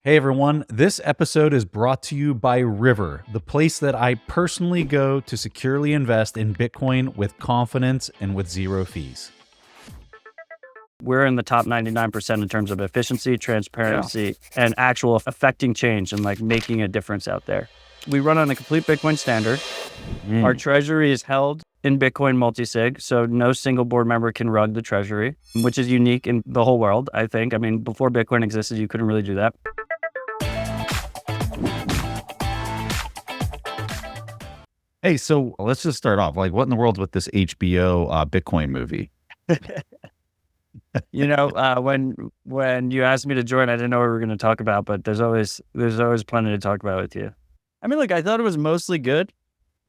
Hey everyone, this episode is brought to you by River, the place that I personally go to securely invest in Bitcoin with confidence and with zero fees. We're in the top 99% in terms of efficiency, transparency, and actual affecting change and like making a difference out there. We run on a complete Bitcoin standard. Our treasury is held in Bitcoin multi-sig, so no single board member can rug the treasury, which is unique in the whole world, I think. I mean, before Bitcoin existed, you couldn't really do that. Hey, so let's just start off. Like, what in the world with this HBO Bitcoin movie? When you asked me to join, I didn't know what we were going to talk about, but there's always plenty to talk about with you. I mean, look, I thought it was mostly good.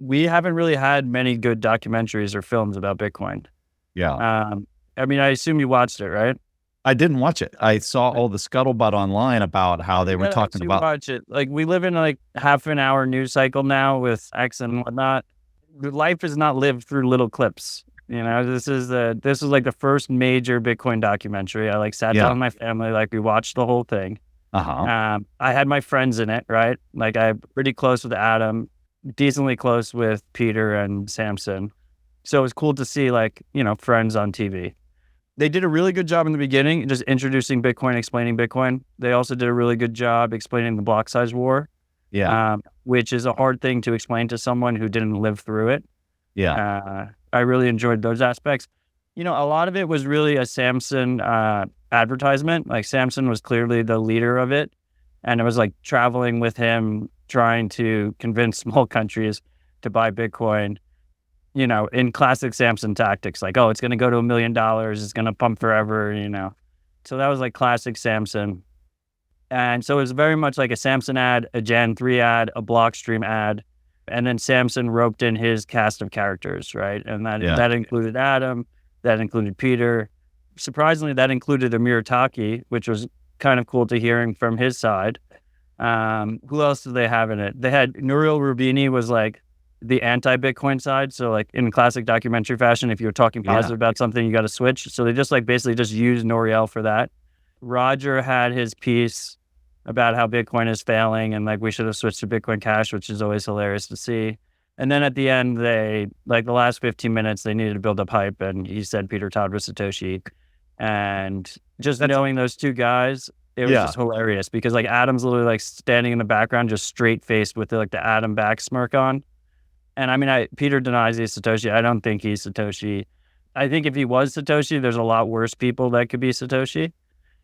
We haven't really had many good documentaries or films about Bitcoin. Yeah. I mean, I assume you watched it, right? I didn't watch it. I saw all the scuttlebutt online about how they were talking about. Watch it. Like, we live in like half an hour news cycle now with X and whatnot. Life is not lived through little clips. You know, this is like the first major Bitcoin documentary. I like sat down with my family, like we watched the whole thing. I had my friends in it, right? Like I'm pretty close with Adam, decently close with Peter and Samson. So it was cool to see like, friends on TV. They did a really good job in the beginning, just introducing Bitcoin, explaining Bitcoin. They also did a really good job explaining the block size war, which is a hard thing to explain to someone who didn't live through it. I really enjoyed those aspects. A lot of it was really a Samson advertisement. Like Samson was clearly the leader of it. And it was like traveling with him, trying to convince small countries to buy Bitcoin, in classic Samson tactics, like, oh, it's going to go to $1 million. It's going to pump forever, So that was like classic Samson. And so it was very much like a Samson ad, a Jan 3 ad, a Blockstream ad. And then Samson roped in his cast of characters, right? And that included Adam, that included Peter. Surprisingly, that included Amir Taki, which was kind of cool to hearing from his side. Who else did they have in it? They had Nouriel Roubini was like the anti-Bitcoin side. So like in classic documentary fashion, if you're talking positive about something, you got to switch. So they just like basically just used Nouriel for that. Roger had his piece about how Bitcoin is failing and like we should have switched to Bitcoin Cash, which is always hilarious to see. And then at the end, they like the last 15 minutes, they needed to build up hype. And he said Peter Todd was Satoshi. And just knowing those two guys, it was just hilarious because like Adam's literally like standing in the background, just straight faced with the Adam back smirk on. And I mean, Peter denies he's Satoshi. I don't think he's Satoshi. I think if he was Satoshi, there's a lot worse people that could be Satoshi.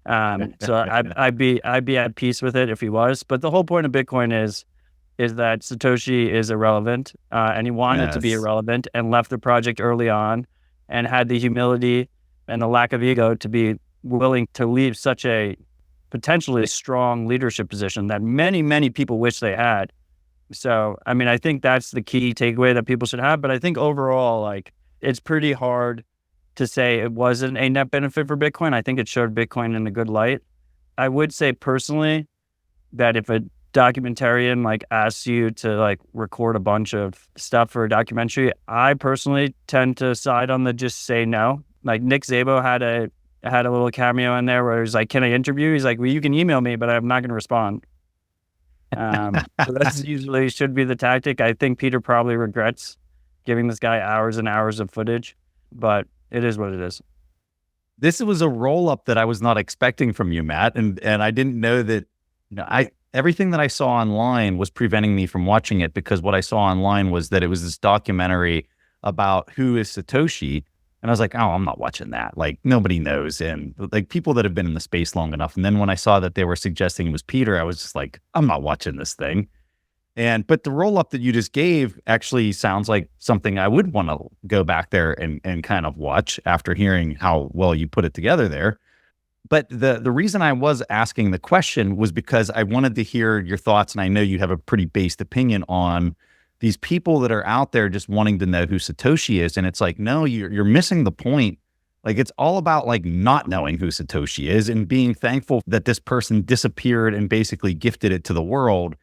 So I'd be at peace with it if he was. But the whole point of Bitcoin is that Satoshi is irrelevant, and he wanted to be irrelevant and left the project early on and had the humility and the lack of ego to be willing to leave such a potentially strong leadership position that many, many people wish they had. So, I mean, I think that's the key takeaway that people should have. But I think overall, like, it's pretty hard to say it wasn't a net benefit for Bitcoin. I think it showed Bitcoin in a good light. I would say personally that if a documentarian like asks you to like record a bunch of stuff for a documentary, I personally tend to side on the just say no. Like Nick Szabo had a little cameo in there where he's like, "Can I interview?" He's like, "Well, you can email me, but I'm not going to respond." So that's usually should be the tactic. I think Peter probably regrets giving this guy hours and hours of footage, but it is what it is. This was a roll up that I was not expecting from you, Matt, and I didn't know that. Everything that I saw online was preventing me from watching it because what I saw online was that it was this documentary about who is Satoshi, and I was like, oh, I'm not watching that. Like nobody knows, and like people that have been in the space long enough. And then when I saw that they were suggesting it was Peter, I was just like, I'm not watching this thing. But the roll up that you just gave actually sounds like something I would want to go back there and kind of watch after hearing how well you put it together there. But the reason I was asking the question was because I wanted to hear your thoughts. And I know you have a pretty based opinion on these people that are out there just wanting to know who Satoshi is. And it's like, no, you're missing the point. Like it's all about like not knowing who Satoshi is and being thankful that this person disappeared and basically gifted it to the world.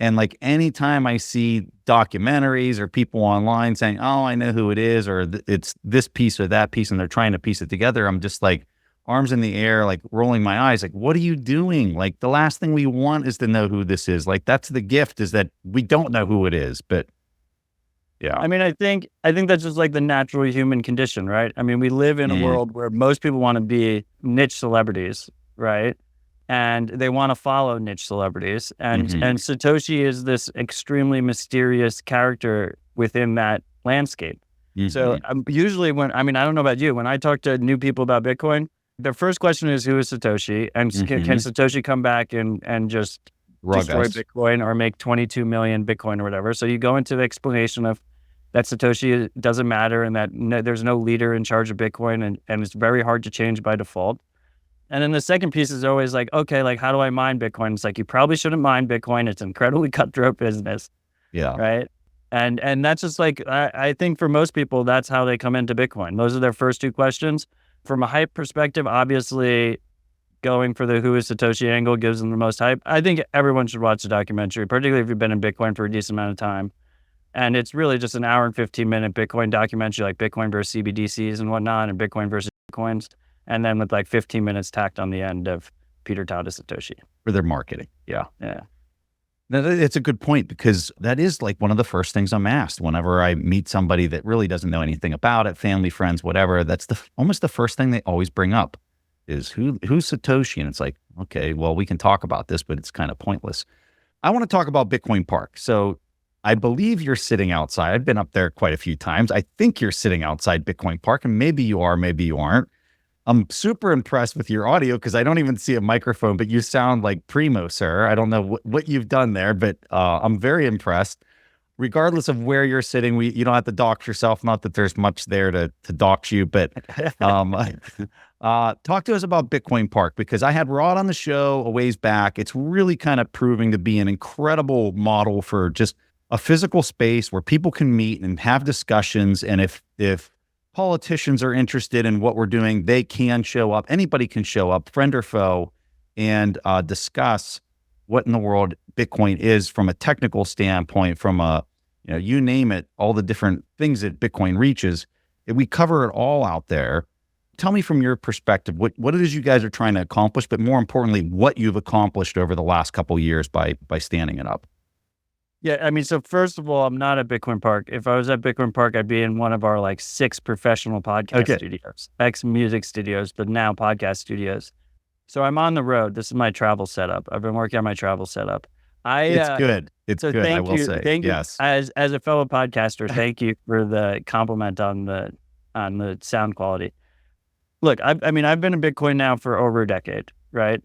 And like anytime I see documentaries or people online saying, oh, I know who it is, or it's this piece or that piece, and they're trying to piece it together, I'm just like, arms in the air, like rolling my eyes, like, what are you doing? Like, the last thing we want is to know who this is. Like, that's the gift, is that we don't know who it is. But yeah. I mean, I think that's just like the natural human condition, right? I mean, we live in a world where most people want to be niche celebrities, right? And they want to follow niche celebrities. And Satoshi is this extremely mysterious character within that landscape. So usually I don't know about you, when I talk to new people about Bitcoin, their first question is, who is Satoshi? And can Satoshi come back and just destroy Bitcoin or make 22 million Bitcoin or whatever? So you go into the explanation of that Satoshi doesn't matter, and that there's no leader in charge of Bitcoin, and it's very hard to change by default. And then the second piece is always like, okay, like, how do I mine Bitcoin? It's like, you probably shouldn't mine Bitcoin. It's an incredibly cutthroat business. Yeah. Right. And that's just like, I think for most people, that's how they come into Bitcoin. Those are their first two questions. From a hype perspective, obviously, going for the who is Satoshi angle gives them the most hype. I think everyone should watch the documentary, particularly if you've been in Bitcoin for a decent amount of time. And it's really just an hour and 15-minute Bitcoin documentary, like Bitcoin versus CBDCs and whatnot, and Bitcoin versus coins. And then with like 15 minutes tacked on the end of Peter Tao to Satoshi. For their marketing. Yeah. Yeah. It's a good point, because that is like one of the first things I'm asked whenever I meet somebody that really doesn't know anything about it, family, friends, whatever. That's almost the first thing they always bring up is who's Satoshi? And it's like, okay, well, we can talk about this, but it's kind of pointless. I want to talk about Bitcoin Park. So I believe you're sitting outside. I've been up there quite a few times. I think you're sitting outside Bitcoin Park, and maybe you are, maybe you aren't. I'm super impressed with your audio, because I don't even see a microphone, but you sound like primo, sir. I don't know what you've done there, but I'm very impressed. Regardless of where you're sitting, you don't have to dox yourself. Not that there's much there to dox you, but talk to us about Bitcoin Park, because I had Rod on the show a ways back. It's really kind of proving to be an incredible model for just a physical space where people can meet and have discussions. And if politicians are interested in what we're doing, they can show up. Anybody can show up, friend or foe, and discuss what in the world Bitcoin is from a technical standpoint, from you name it, all the different things that Bitcoin reaches. We cover it all out there. Tell me from your perspective, what it is you guys are trying to accomplish, but more importantly, what you've accomplished over the last couple of years by standing it up. Yeah, I mean, so first of all, I'm not at Bitcoin Park. If I was at Bitcoin Park, I'd be in one of our like 6 professional podcast studios, ex-music studios, but now podcast studios. So I'm on the road. This is my travel setup. I've been working on my travel setup. It's good. It's so good, I will say. Thank you. Yes. As a fellow podcaster, thank you for the compliment on the sound quality. Look, I mean, I've been in Bitcoin now for over a decade, right?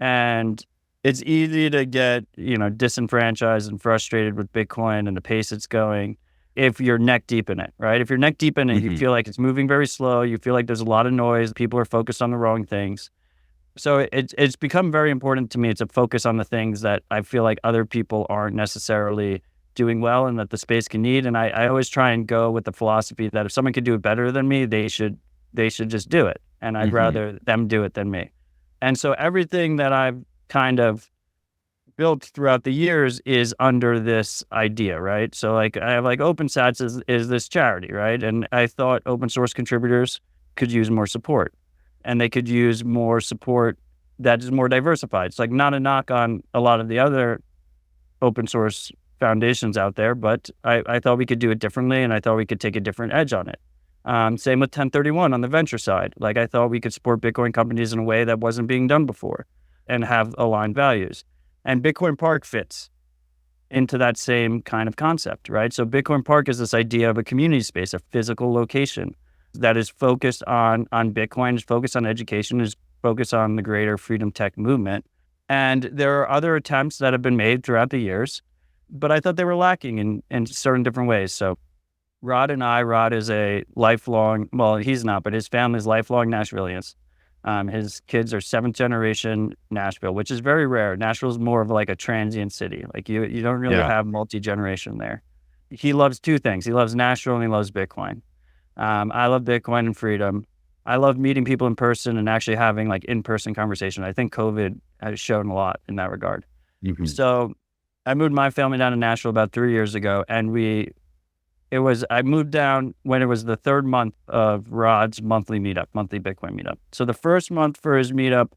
And it's easy to get, disenfranchised and frustrated with Bitcoin and the pace it's going if you're neck deep in it, right? If you're neck deep in it, you feel like it's moving very slow. You feel like there's a lot of noise. People are focused on the wrong things. So it's become very important to me to focus on the things that I feel like other people aren't necessarily doing well and that the space can need. And I always try and go with the philosophy that if someone could do it better than me, they should just do it. And I'd rather them do it than me. And so everything that I've kind of built throughout the years is under this idea, right? So like I have like OpenSats is this charity, right? And I thought open source contributors could use more support, and they could use more support that is more diversified. It's like not a knock on a lot of the other open source foundations out there, but I thought we could do it differently, and I thought we could take a different edge on it. Same with 1031 on the venture side. Like I thought we could support Bitcoin companies in a way that wasn't being done before and have aligned values. And Bitcoin Park fits into that same kind of concept, right? So Bitcoin Park is this idea of a community space, a physical location that is focused on Bitcoin, is focused on education, is focused on the greater freedom tech movement. And there are other attempts that have been made throughout the years, but I thought they were lacking in certain different ways. So Rod is a lifelong, well, he's not, but his family's lifelong Nashvillians. His kids are 7th generation Nashville, which is very rare. Nashville's more of like a transient city. Like you don't really have multi-generation there. He loves 2 things. He loves Nashville and he loves Bitcoin. I love Bitcoin and freedom. I love meeting people in person and actually having like in-person conversation. I think COVID has shown a lot in that regard. So I moved my family down to Nashville about 3 years ago, and I moved down when it was the third month of Rod's monthly Bitcoin meetup. So the first month for his meetup,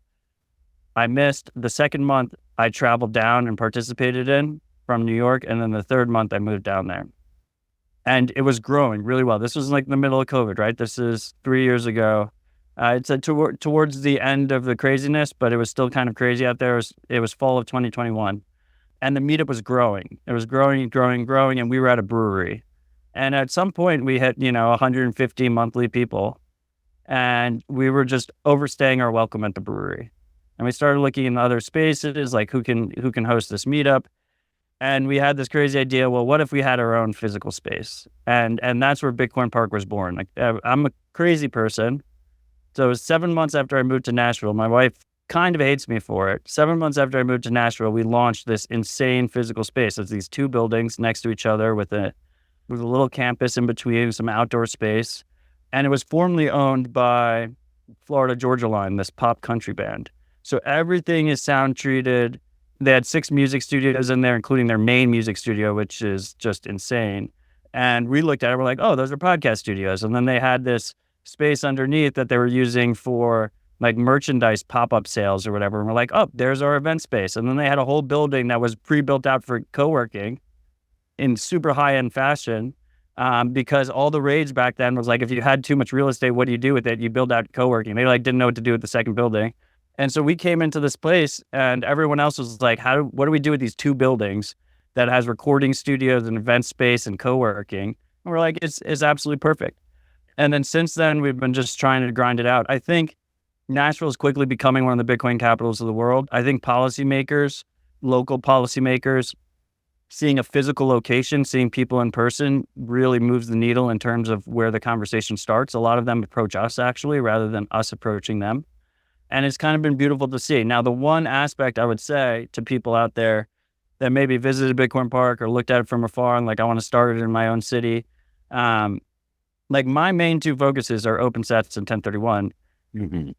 I missed. The second month, I traveled down and participated in from New York. And then the third month, I moved down there. And it was growing really well. This was like the middle of COVID, right? This is 3 years ago. It's towards the end of the craziness, but it was still kind of crazy out there. It was fall of 2021. And the meetup was growing. It was growing, and we were at a brewery. And at some point, we hit, 150 monthly people. And we were just overstaying our welcome at the brewery. And we started looking in other spaces, like who can host this meetup. And we had this crazy idea, well, what if we had our own physical space? And that's where Bitcoin Park was born. Like, I'm a crazy person. So it was 7 months after I moved to Nashville. My wife kind of hates me for it. 7 months after I moved to Nashville, we launched this insane physical space. It's these two buildings next to each other with a little campus in between, some outdoor space. And it was formerly owned by Florida Georgia Line, this pop country band. So everything is sound treated. They had 6 music studios in there, including their main music studio, which is just insane. And we looked at it, we're like, oh, those are podcast studios. And then they had this space underneath that they were using for like merchandise pop-up sales or whatever. And we're like, oh, there's our event space. And then they had a whole building that was pre-built out for co-working in super high-end fashion, because all the rage back then was like, if you had too much real estate, what do you do with it? You build out co-working. They like didn't know what to do with the second building. And so we came into this place and everyone else was like, what do we do with these 2 buildings that has recording studios and event space and co-working? And we're like, it's absolutely perfect. And then since then, we've been just trying to grind it out. I think Nashville is quickly becoming one of the Bitcoin capitals of the world. I think policymakers, local policymakers, seeing a physical location, seeing people in person really moves the needle in terms of where the conversation starts. A lot of them approach us actually, rather than us approaching them. And it's kind of been beautiful to see. Now, the one aspect I would say to people out there that maybe visited Bitcoin Park or looked at it from afar and like, I want to start it in my own city. Like my main 2 focuses are OpenSats and 1031. Mm-hmm.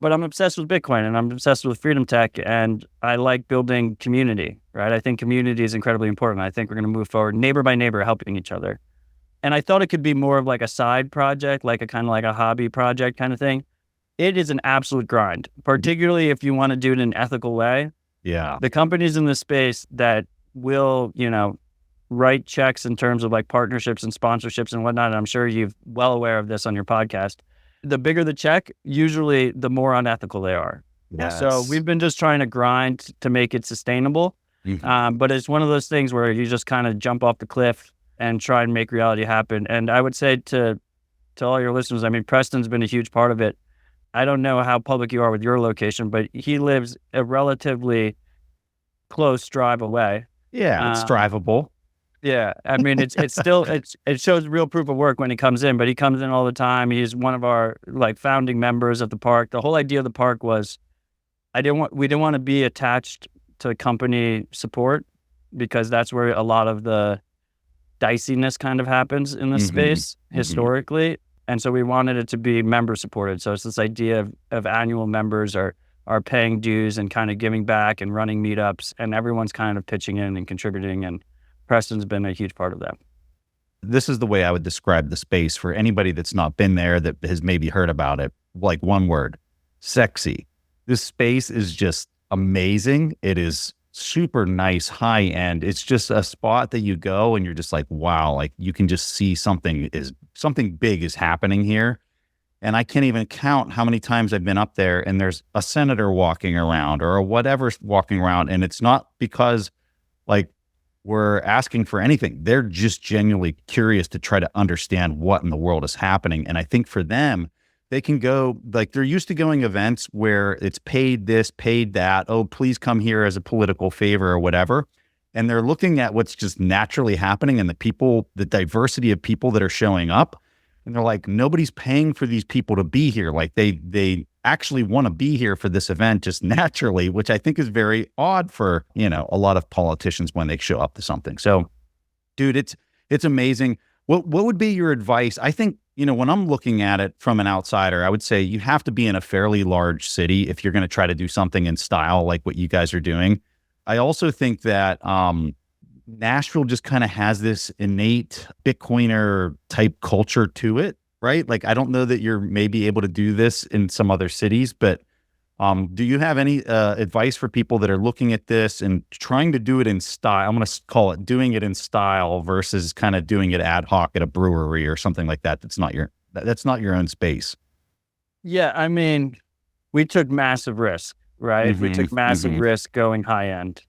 But I'm obsessed with Bitcoin and I'm obsessed with freedom tech and I like building community, right? I think community is incredibly important. I think we're going to move forward neighbor by neighbor, helping each other. And I thought it could be more of like a side project, like a kind of like a hobby project kind of thing. It is an absolute grind, particularly if you want to do it in an ethical way. Yeah. The companies in this space that will, write checks in terms of like partnerships and sponsorships and whatnot, and I'm sure you're well aware of this on your podcast, the bigger the check, usually the more unethical they are. Yes. So we've been just trying to grind to make it sustainable. Mm-hmm. But it's one of those things where you just kind of jump off the cliff and try and make reality happen. And I would say to all your listeners, I mean, Preston's been a huge part of it. I don't know how public you are with your location, but he lives a relatively close drive away. Yeah, it's drivable. Yeah, I mean, it's still, it shows real proof of work when he comes in, but he comes in all the time. He's one of our like founding members of the park. The whole idea of the park was, we didn't want to be attached to company support because that's where a lot of the diciness kind of happens in this space historically. And so we wanted it to be member supported. So it's this idea of annual members are paying dues and kind of giving back and running meetups, and everyone's kind of pitching in and contributing. And Preston's been a huge part of that. This is the way I would describe the space for anybody that's not been there, that has maybe heard about it. Like one word, sexy. This space is just amazing. It is super nice, high end. It's just a spot that you go and you're just like, wow, like you can just see something big is happening here. And I can't even count how many times I've been up there and there's a senator walking around or a whatever walking around. And it's not because like we're asking for anything. They're just genuinely curious to try to understand what in the world is happening. And I think for them, they can go, like they're used to going events where it's paid this, paid that. Oh, please come here as a political favor or whatever. And they're looking at what's just naturally happening and the diversity of people that are showing up. And they're like, nobody's paying for these people to be here. Like they actually want to be here for this event just naturally, which I think is very odd for, a lot of politicians when they show up to something. So dude, it's amazing. What would be your advice? I think, when I'm looking at it from an outsider, I would say you have to be in a fairly large city if you're going to try to do something in style like what you guys are doing. I also think that Nashville just kind of has this innate Bitcoiner type culture to it, right? Like, I don't know that you're maybe able to do this in some other cities, but do you have any advice for people that are looking at this and trying to do it in style? I'm going to call it doing it in style versus kind of doing it ad hoc at a brewery or something like that. That's not your own space. Yeah, I mean, we took massive risk, right? We took massive risk going high end.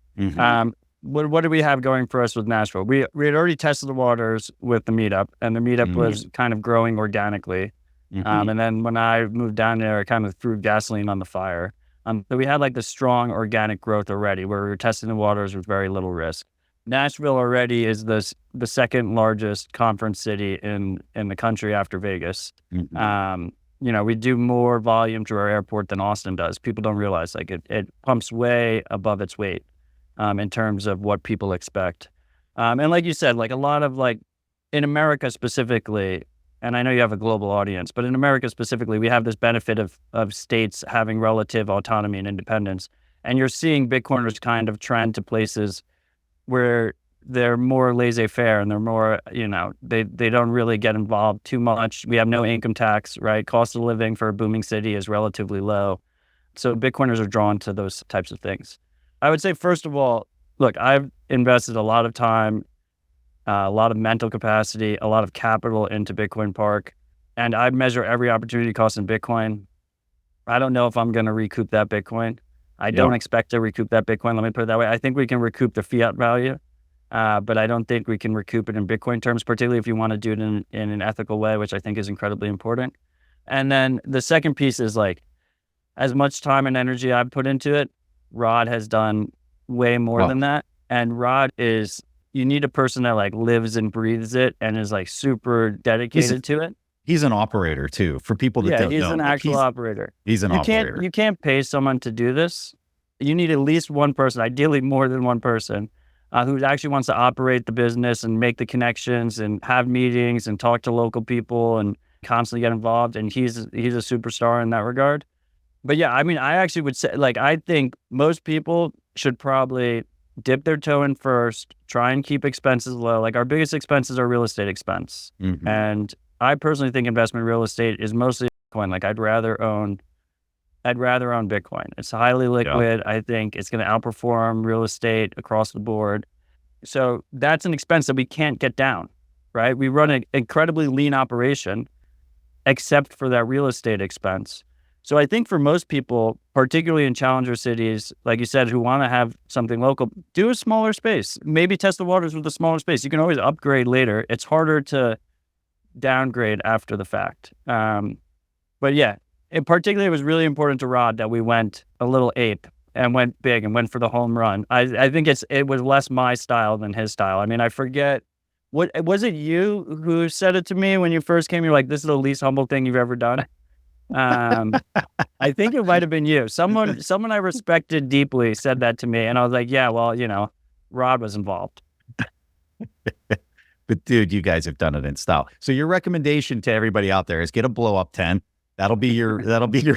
What do we have going for us with Nashville? We had already tested the waters with the meetup, and the meetup was kind of growing organically. And then when I moved down there, I kind of threw gasoline on the fire. So we had like the strong organic growth already, where we were testing the waters with very little risk. Nashville already is the second largest conference city in the country after Vegas. You know, we do more volume to our airport than Austin does. People don't realize, like, it pumps way above its weight in terms of what people expect. And like you said, like a lot of, like, in America specifically, and I know you have a global audience, but in America specifically, we have this benefit of states having relative autonomy and independence. And you're seeing Bitcoiners kind of trend to places where they're more laissez-faire and they're more, you know, they don't really get involved too much. We have no income tax, right? Cost of living for a booming city is relatively low. So Bitcoiners are drawn to those types of things. I would say, first of all, look, I've invested a lot of time, a lot of mental capacity, a lot of capital into Bitcoin Park, and I measure every opportunity cost in Bitcoin. I don't know if I'm going to recoup that Bitcoin. I don't expect to recoup that Bitcoin. Let me put it that way. I think we can recoup the fiat value, but I don't think we can recoup it in Bitcoin terms, particularly if you want to do it in an ethical way, which I think is incredibly important. And then the second piece is, like, as much time and energy I've put into it, Rod has done way more than that. And Rod is, you need a person that, like, lives and breathes it and is, like, super dedicated to it. He's an operator too, for people that don't know. Yeah, he's an actual operator. He's an operator. You can't pay someone to do this. You need at least one person, ideally more than one person, who actually wants to operate the business and make the connections and have meetings and talk to local people and constantly get involved. And he's a superstar in that regard. But yeah, I mean, I actually would say, like, I think most people should probably dip their toe in first, try and keep expenses low. Like, our biggest expenses are real estate expense. And I personally think investment in real estate is mostly Bitcoin. Like, I'd rather own Bitcoin. It's highly liquid. I think it's going to outperform real estate across the board. So that's an expense that we can't get down, right? We run an incredibly lean operation, except for that real estate expense. So I think for most people, particularly in challenger cities, like you said, who want to have something local, do a smaller space. Maybe test the waters with a smaller space. You can always upgrade later. It's harder to downgrade after the fact. But yeah, in particular, it was really important to Rod that we went a little ape and went big and went for the home run. I think it was less my style than his style. I mean, I forget, what was it, you who said it to me when you first came? You're like, this is the least humble thing you've ever done. I think it might have been you. Someone I respected deeply said that to me, and I was like, yeah, well, you know, Rod was involved. But dude, you guys have done it in style. So your recommendation to everybody out there is get a blow up tent. That'll be your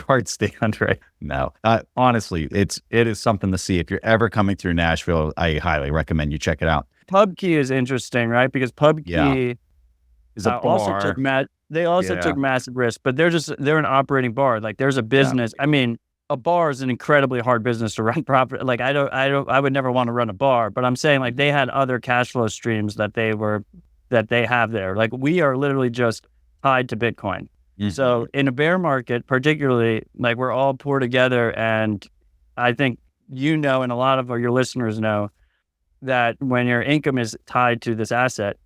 hard stand, right? No, honestly, it is something to see. If you're ever coming through Nashville, I highly recommend you check it out. PubKey is interesting, right? Because PubKey is a bar. Also took took massive risk, but they're an operating bar. Like, there's a business. I mean, a bar is an incredibly hard business to run properly. Like, I would never want to run a bar, but I'm saying, like, they had other cash flow streams that they have there. Like, we are literally just tied to Bitcoin. So in a bear market, particularly, like, we're all poor together. And I think, you know, and a lot of your listeners know that when your income is tied to this asset,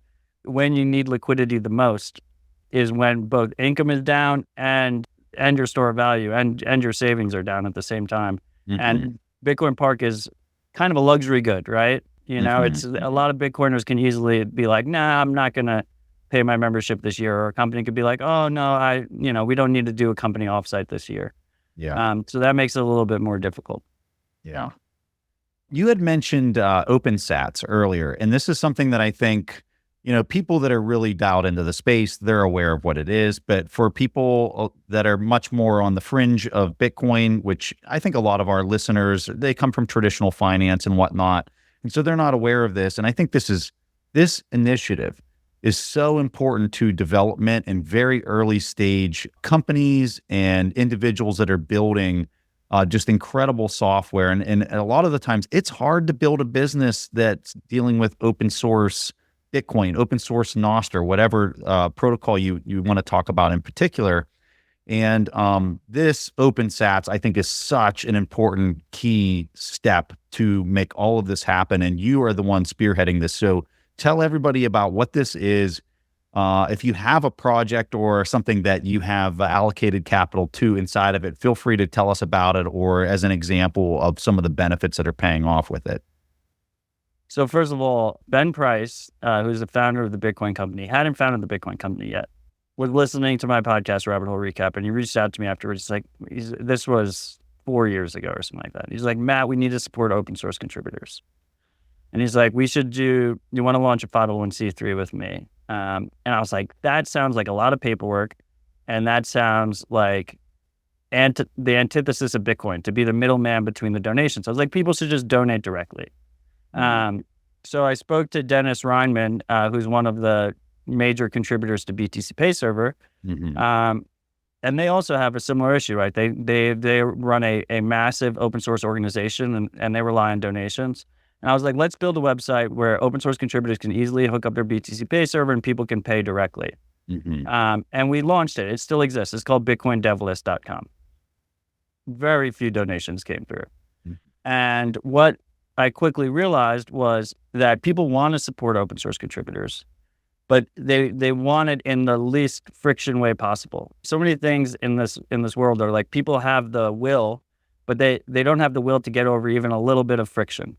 when you need liquidity the most is when both income is down and your store of value and your savings are down at the same time. And Bitcoin Park is kind of a luxury good, right? You know, it's a lot of Bitcoiners can easily be like, nah, I'm not going to pay my membership this year. Or a company could be like, oh no, we don't need to do a company offsite this year. So that makes it a little bit more difficult. Yeah. You had mentioned OpenSats earlier, and this is something that I think, you know, people that are really dialed into the space, they're aware of what it is. But for people that are much more on the fringe of Bitcoin, which I think a lot of our listeners, they come from traditional finance and whatnot, And so they're not aware of this. And I think this initiative is so important to development and very early stage companies and individuals that are building just incredible software. And a lot of the times it's hard to build a business that's dealing with open source Bitcoin, open source Nostr, whatever protocol you want to talk about in particular. And this OpenSats, I think, is such an important key step to make all of this happen. And you are the one spearheading this. So tell everybody about what this is. If you have a project or something that you have allocated capital to inside of it, feel free to tell us about it, or as an example of some of the benefits that are paying off with it. So first of all, Ben Price, who's the founder of the Bitcoin company, hadn't founded the Bitcoin company yet, was listening to my podcast, Rabbit Hole Recap, and he reached out to me afterwards. This was 4 years ago or something like that. He's like, Matt, we need to support open source contributors. And he's like, you want to launch a 501c3 with me? And I was like, that sounds like a lot of paperwork. And that sounds like the antithesis of Bitcoin, to be the middleman between the donations. I was like, people should just donate directly. So I spoke to Dennis Reinman, who's one of the major contributors to BTC Pay Server. And they also have a similar issue, right? They run a massive open source organization and they rely on donations. And I was like, let's build a website where open source contributors can easily hook up their BTC Pay Server and people can pay directly. And we launched it. It still exists. It's called bitcoindevlist.com. Very few donations came through. And what I quickly realized was that people want to support open source contributors, but they want it in the least friction way possible. So many things in this world are like, people have the will, but they don't have the will to get over even a little bit of friction.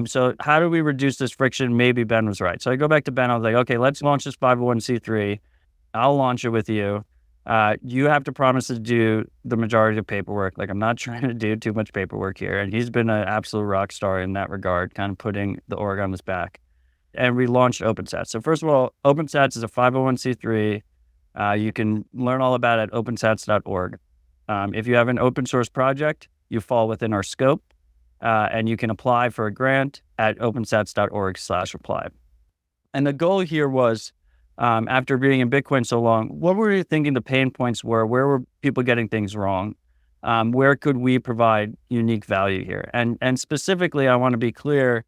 So how do we reduce this friction? Maybe Ben was right. So I go back to Ben. I was like, okay, let's launch this 501c3. I'll launch it with you. You have to promise to do the majority of paperwork. Like, I'm not trying to do too much paperwork here. And he's been an absolute rock star in that regard, kind of putting the org on his back. And we launched OpenSats. So first of all, OpenSats is a 501c3. You can learn all about it at opensats.org. If you have an open source project, you fall within our scope. And you can apply for a grant at opensats.org/apply. And the goal here was, after being in Bitcoin so long, what were you thinking the pain points were? Where were people getting things wrong? Where could we provide unique value here? And specifically, I want to be clear,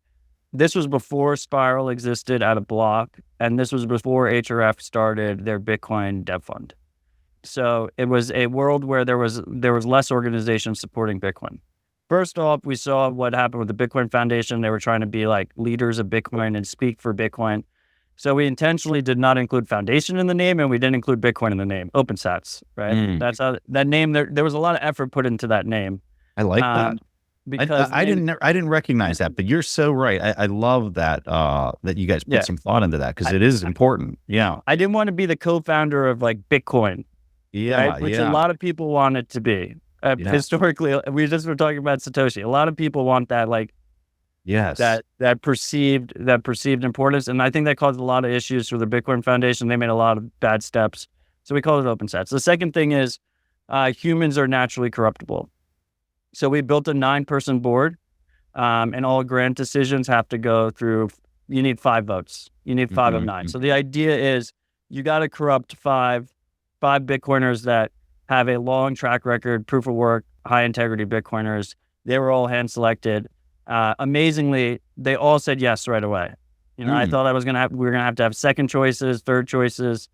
this was before Spiral existed at a block, and this was before HRF started their Bitcoin dev fund. So it was a world where there was less organizations supporting Bitcoin. First off, we saw what happened with the Bitcoin Foundation. They were trying to be like leaders of Bitcoin and speak for Bitcoin. So we intentionally did not include Foundation in the name, and we didn't include Bitcoin in the name. OpenSats, right? That's how that name. There was a lot of effort put into that name. I like that. Because I didn't recognize that, but you're so right. I love that that you guys put some thought into that, because it is important. Yeah, I didn't want to be the co-founder of like Bitcoin, right? Which a lot of people want it to be. Historically, we just were talking about Satoshi. A lot of people want that, like, that perceived importance, and I think that caused a lot of issues for the Bitcoin Foundation. They made a lot of bad steps, so we call it OpenSats. The second thing is humans are naturally corruptible, so we built a 9-person board, and all grant decisions have to go through. You need 5 votes. You need 5 of 9. So the idea is you got to corrupt five Bitcoiners that have a long track record, proof of work, high integrity Bitcoiners. They were all hand selected. Amazingly, they all said yes right away. I thought we were gonna have to have second choices, third choices.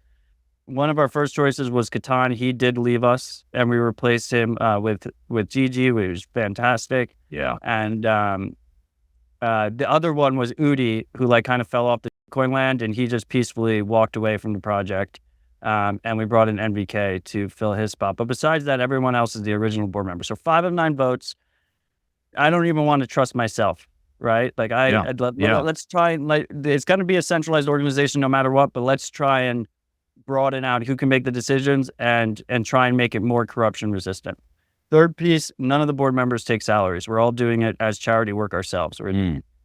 One of our first choices was Catan. He did leave us, and we replaced him with Gigi, which was fantastic. Yeah. And the other one was Udi, who like kind of fell off the Bitcoin land, and he just peacefully walked away from the project. And we brought in NVK to fill his spot. But besides that, everyone else is the original board member. So 5 of 9 votes. I don't even want to trust myself, right? Like let's try and it's going to be a centralized organization no matter what, but let's try and broaden out who can make the decisions and try and make it more corruption resistant. Third piece, none of the board members take salaries. We're all doing it as charity work ourselves.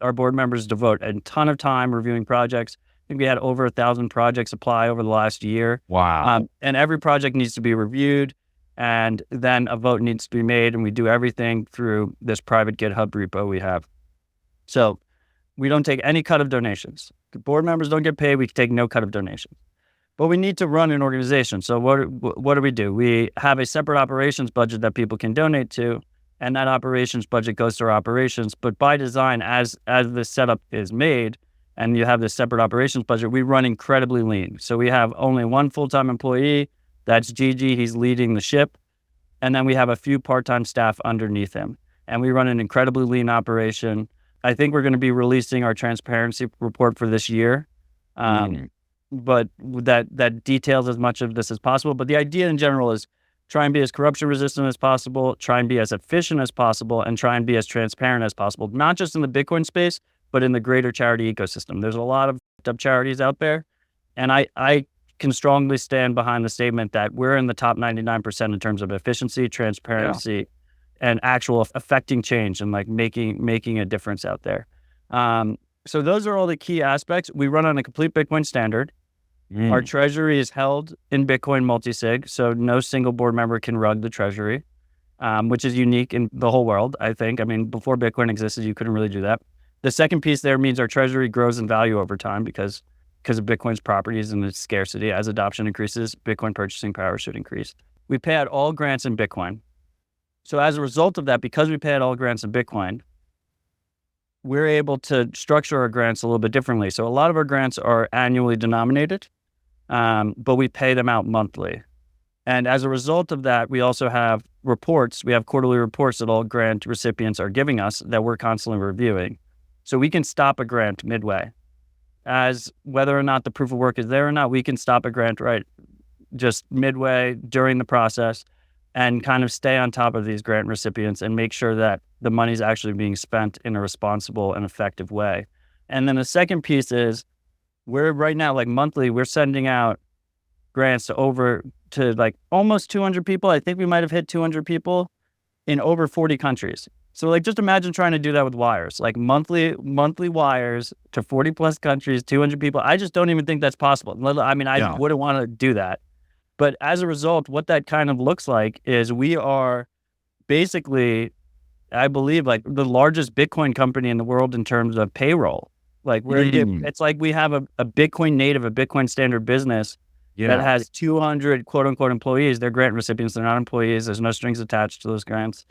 Our board members devote a ton of time reviewing projects. I think we had over 1,000 projects apply over the last year. Wow. And every project needs to be reviewed, and then a vote needs to be made, and we do everything through this private GitHub repo we have. So We don't take any cut of donations. The board members don't get paid. We take no cut of donations. But we need to run an organization. So what do? We have a separate operations budget that people can donate to, and that operations budget goes to our operations. But by design, as the setup is made, and you have this separate operations budget, we run incredibly lean. So we have only one full-time employee. That's Gigi. He's leading the ship. And then we have a few part-time staff underneath him. And we run an incredibly lean operation. I think we're going to be releasing our transparency report for this year. But that details as much of this as possible. But the idea in general is try and be as corruption resistant as possible, try and be as efficient as possible, and try and be as transparent as possible, not just in the Bitcoin space, but in the greater charity ecosystem. There's a lot of charities out there. And I can strongly stand behind the statement that we're in the top 99% in terms of efficiency, transparency, and actual affecting change and like making a difference out there. So those are all the key aspects. We run on a complete Bitcoin standard. Our treasury is held in Bitcoin multi-sig, so no single board member can rug the treasury, which is unique in the whole world, I think. I mean, before Bitcoin existed, you couldn't really do that. The second piece there means our treasury grows in value over time because of Bitcoin's properties and its scarcity. As adoption increases, Bitcoin purchasing power should increase. We pay out all grants in Bitcoin. So as a result of that, because we pay out all grants in Bitcoin, we're able to structure our grants a little bit differently. So a lot of our grants are annually denominated, but we pay them out monthly. And as a result of that, we also have reports. We have quarterly reports that all grant recipients are giving us that we're constantly reviewing. So we can stop a grant midway. As whether or not the proof of work is there or not, we can stop a grant just midway during the process and kind of stay on top of these grant recipients and make sure that the money's actually being spent in a responsible and effective way. And then the second piece is we're right now, like monthly, we're sending out grants to like almost 200 people. I think we might have hit 200 people in over 40 countries. So like, just imagine trying to do that with wires, like monthly wires to 40 plus countries, 200 people. I just don't even think that's possible. I mean, I wouldn't want to do that. But as a result, what that kind of looks like is we are basically, I believe, like the largest Bitcoin company in the world in terms of payroll. Like it's like we have a Bitcoin native, a Bitcoin standard business that has 200 quote unquote employees. They're grant recipients. They're not employees. There's no strings attached to those grants.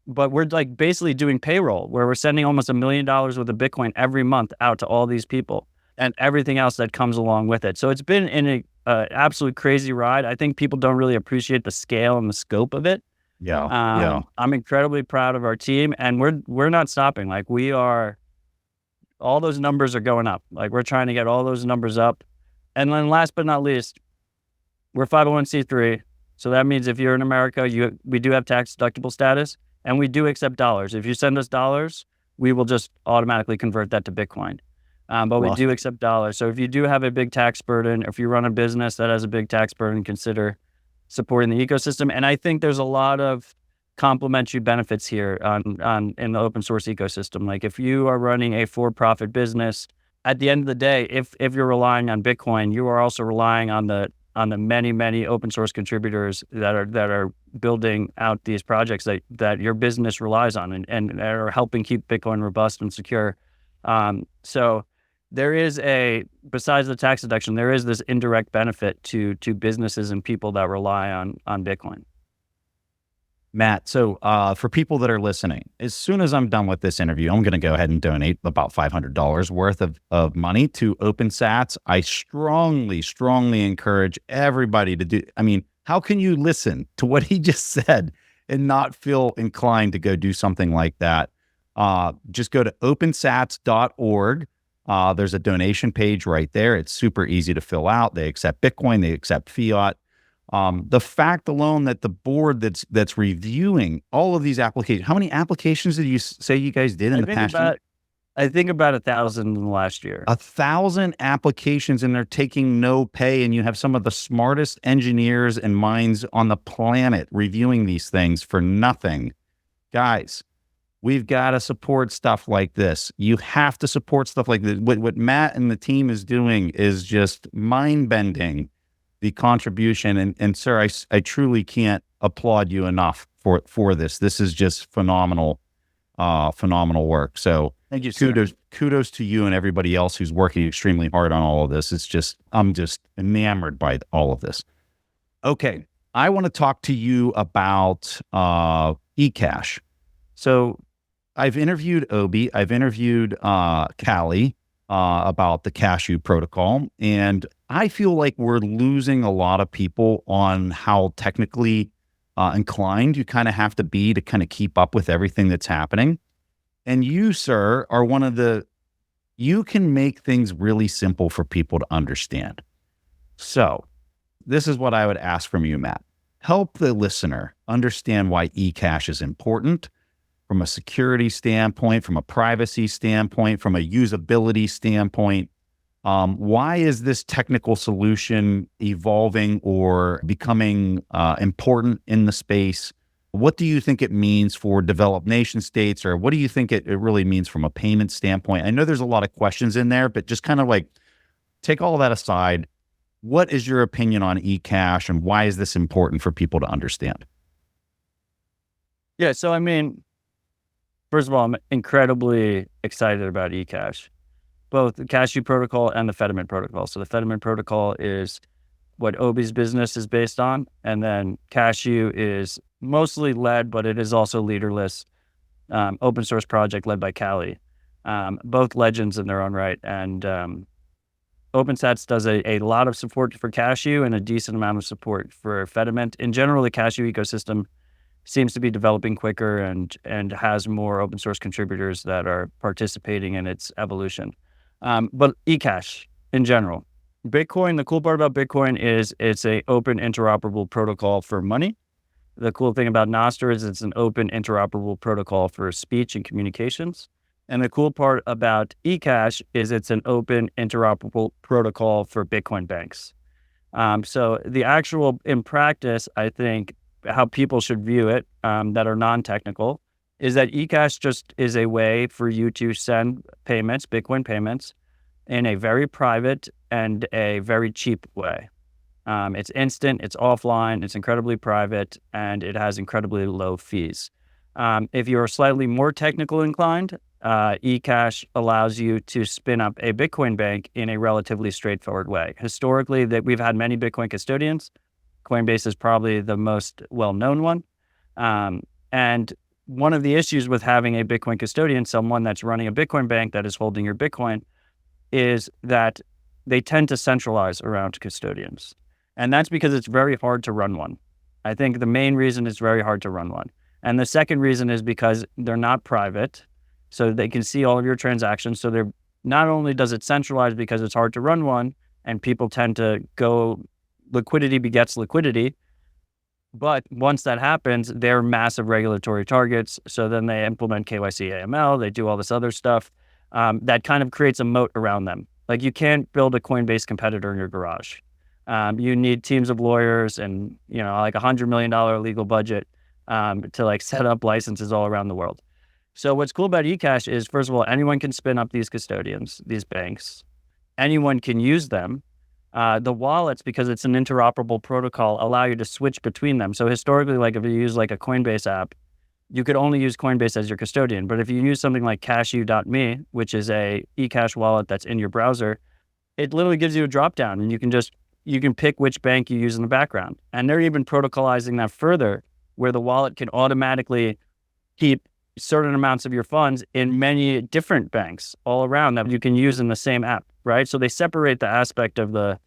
But we're like basically doing payroll where we're sending almost $1 million worth of Bitcoin every month out to all these people and everything else that comes along with it. So it's been an absolute crazy ride. I think people don't really appreciate the scale and the scope of it. I'm incredibly proud of our team, and we're not stopping. Like all those numbers are going up. Like we're trying to get all those numbers up. And then last but not least, we're 501c3. So that means if you're in America, we do have tax deductible status. And we do accept dollars. If you send us dollars, we will just automatically convert that to Bitcoin. But we do accept dollars. So if you do have a big tax burden, if you run a business that has a big tax burden, consider supporting the ecosystem. And I think there's a lot of complementary benefits here in the open source ecosystem. Like if you are running a for-profit business, at the end of the day, if you're relying on Bitcoin, you are also relying on the many open source contributors that are building out these projects that your business relies on and are helping keep Bitcoin robust and secure. So there is besides the tax deduction, there is this indirect benefit to businesses and people that rely on Bitcoin. Matt, so for people that are listening, as soon as I'm done with this interview, I'm going to go ahead and donate about $500 worth of money to OpenSats. I strongly encourage everybody to do. I mean, how can you listen to what he just said and not feel inclined to go do something like that? Just go to opensats.org. There's a donation page right there. It's super easy to fill out. They accept Bitcoin. They accept fiat. The fact alone that the board that's reviewing all of these applications, how many applications did you say you guys did in the past year? I think about 1,000 in the last year. 1,000 applications, and they're taking no pay, and you have some of the smartest engineers and minds on the planet reviewing these things for nothing. Guys, we've got to support stuff like this. You have to support stuff like this. What Matt and the team is doing is just mind-bending, the contribution. And sir, I truly can't applaud you enough for this. This is just phenomenal work. So Thank you, sir. Kudos to you and everybody else who's working extremely hard on all of this. I'm just enamored by all of this. Okay. I want to talk to you about eCash. So I've interviewed Obi, I've interviewed Callie about the Cashu protocol, and I feel like we're losing a lot of people on how technically inclined you kind of have to be to kind of keep up with everything that's happening. And you, sir, are you can make things really simple for people to understand. So this is what I would ask from you, Matt. Help the listener understand why eCash is important from a security standpoint, from a privacy standpoint, from a usability standpoint. Why is this technical solution evolving or becoming important in the space? What do you think it means for developed nation states, or what do you think it really means from a payment standpoint? I know there's a lot of questions in there, but just kind of like take all of that aside. What is your opinion on eCash, and why is this important for people to understand? Yeah, so I mean, first of all, I'm incredibly excited about eCash, both the Cashu protocol and the Fediment protocol. So the Fediment protocol is what Obi's business is based on, and then Cashu is mostly led, but it is also leaderless, open source project led by Callie. Both legends in their own right. And OpenSats does a lot of support for Cashu and a decent amount of support for Fediment. In general, the Cashu ecosystem seems to be developing quicker and has more open source contributors that are participating in its evolution. But eCash in general, Bitcoin, the cool part about Bitcoin is it's a open interoperable protocol for money. The cool thing about Nostr is it's an open interoperable protocol for speech and communications. And the cool part about eCash is it's an open interoperable protocol for Bitcoin banks. So the actual, in practice, I think how people should view it that are non-technical is that eCash just is a way for you to send payments, Bitcoin payments, in a very private and a very cheap way. It's instant, it's offline, it's incredibly private, and it has incredibly low fees. If you're slightly more technical inclined, eCash allows you to spin up a Bitcoin bank in a relatively straightforward way. Historically, that we've had many Bitcoin custodians. Coinbase is probably the most well-known one. And one of the issues with having a Bitcoin custodian, someone that's running a Bitcoin bank that is holding your Bitcoin, is that they tend to centralize around custodians. And that's because it's very hard to run one. I think the main reason it's very hard to run one. And the second reason is because they're not private, so they can see all of your transactions. So they're not only does it centralize because it's hard to run one, and people tend to go, liquidity begets liquidity. But once that happens, they're massive regulatory targets. So then they implement KYC AML, they do all this other stuff that kind of creates a moat around them. Like you can't build a Coinbase competitor in your garage. You need teams of lawyers and, like $100 million legal budget to like set up licenses all around the world. So what's cool about eCash is, first of all, anyone can spin up these custodians, these banks. Anyone can use them. The wallets, because it's an interoperable protocol, allow you to switch between them. So historically, like if you use like a Coinbase app, you could only use Coinbase as your custodian. But if you use something like Cashu.me, which is a eCash wallet that's in your browser, it literally gives you a drop down, and you can pick which bank you use in the background. And they're even protocolizing that further, where the wallet can automatically keep certain amounts of your funds in many different banks all around that you can use in the same app, right? So they separate the aspect of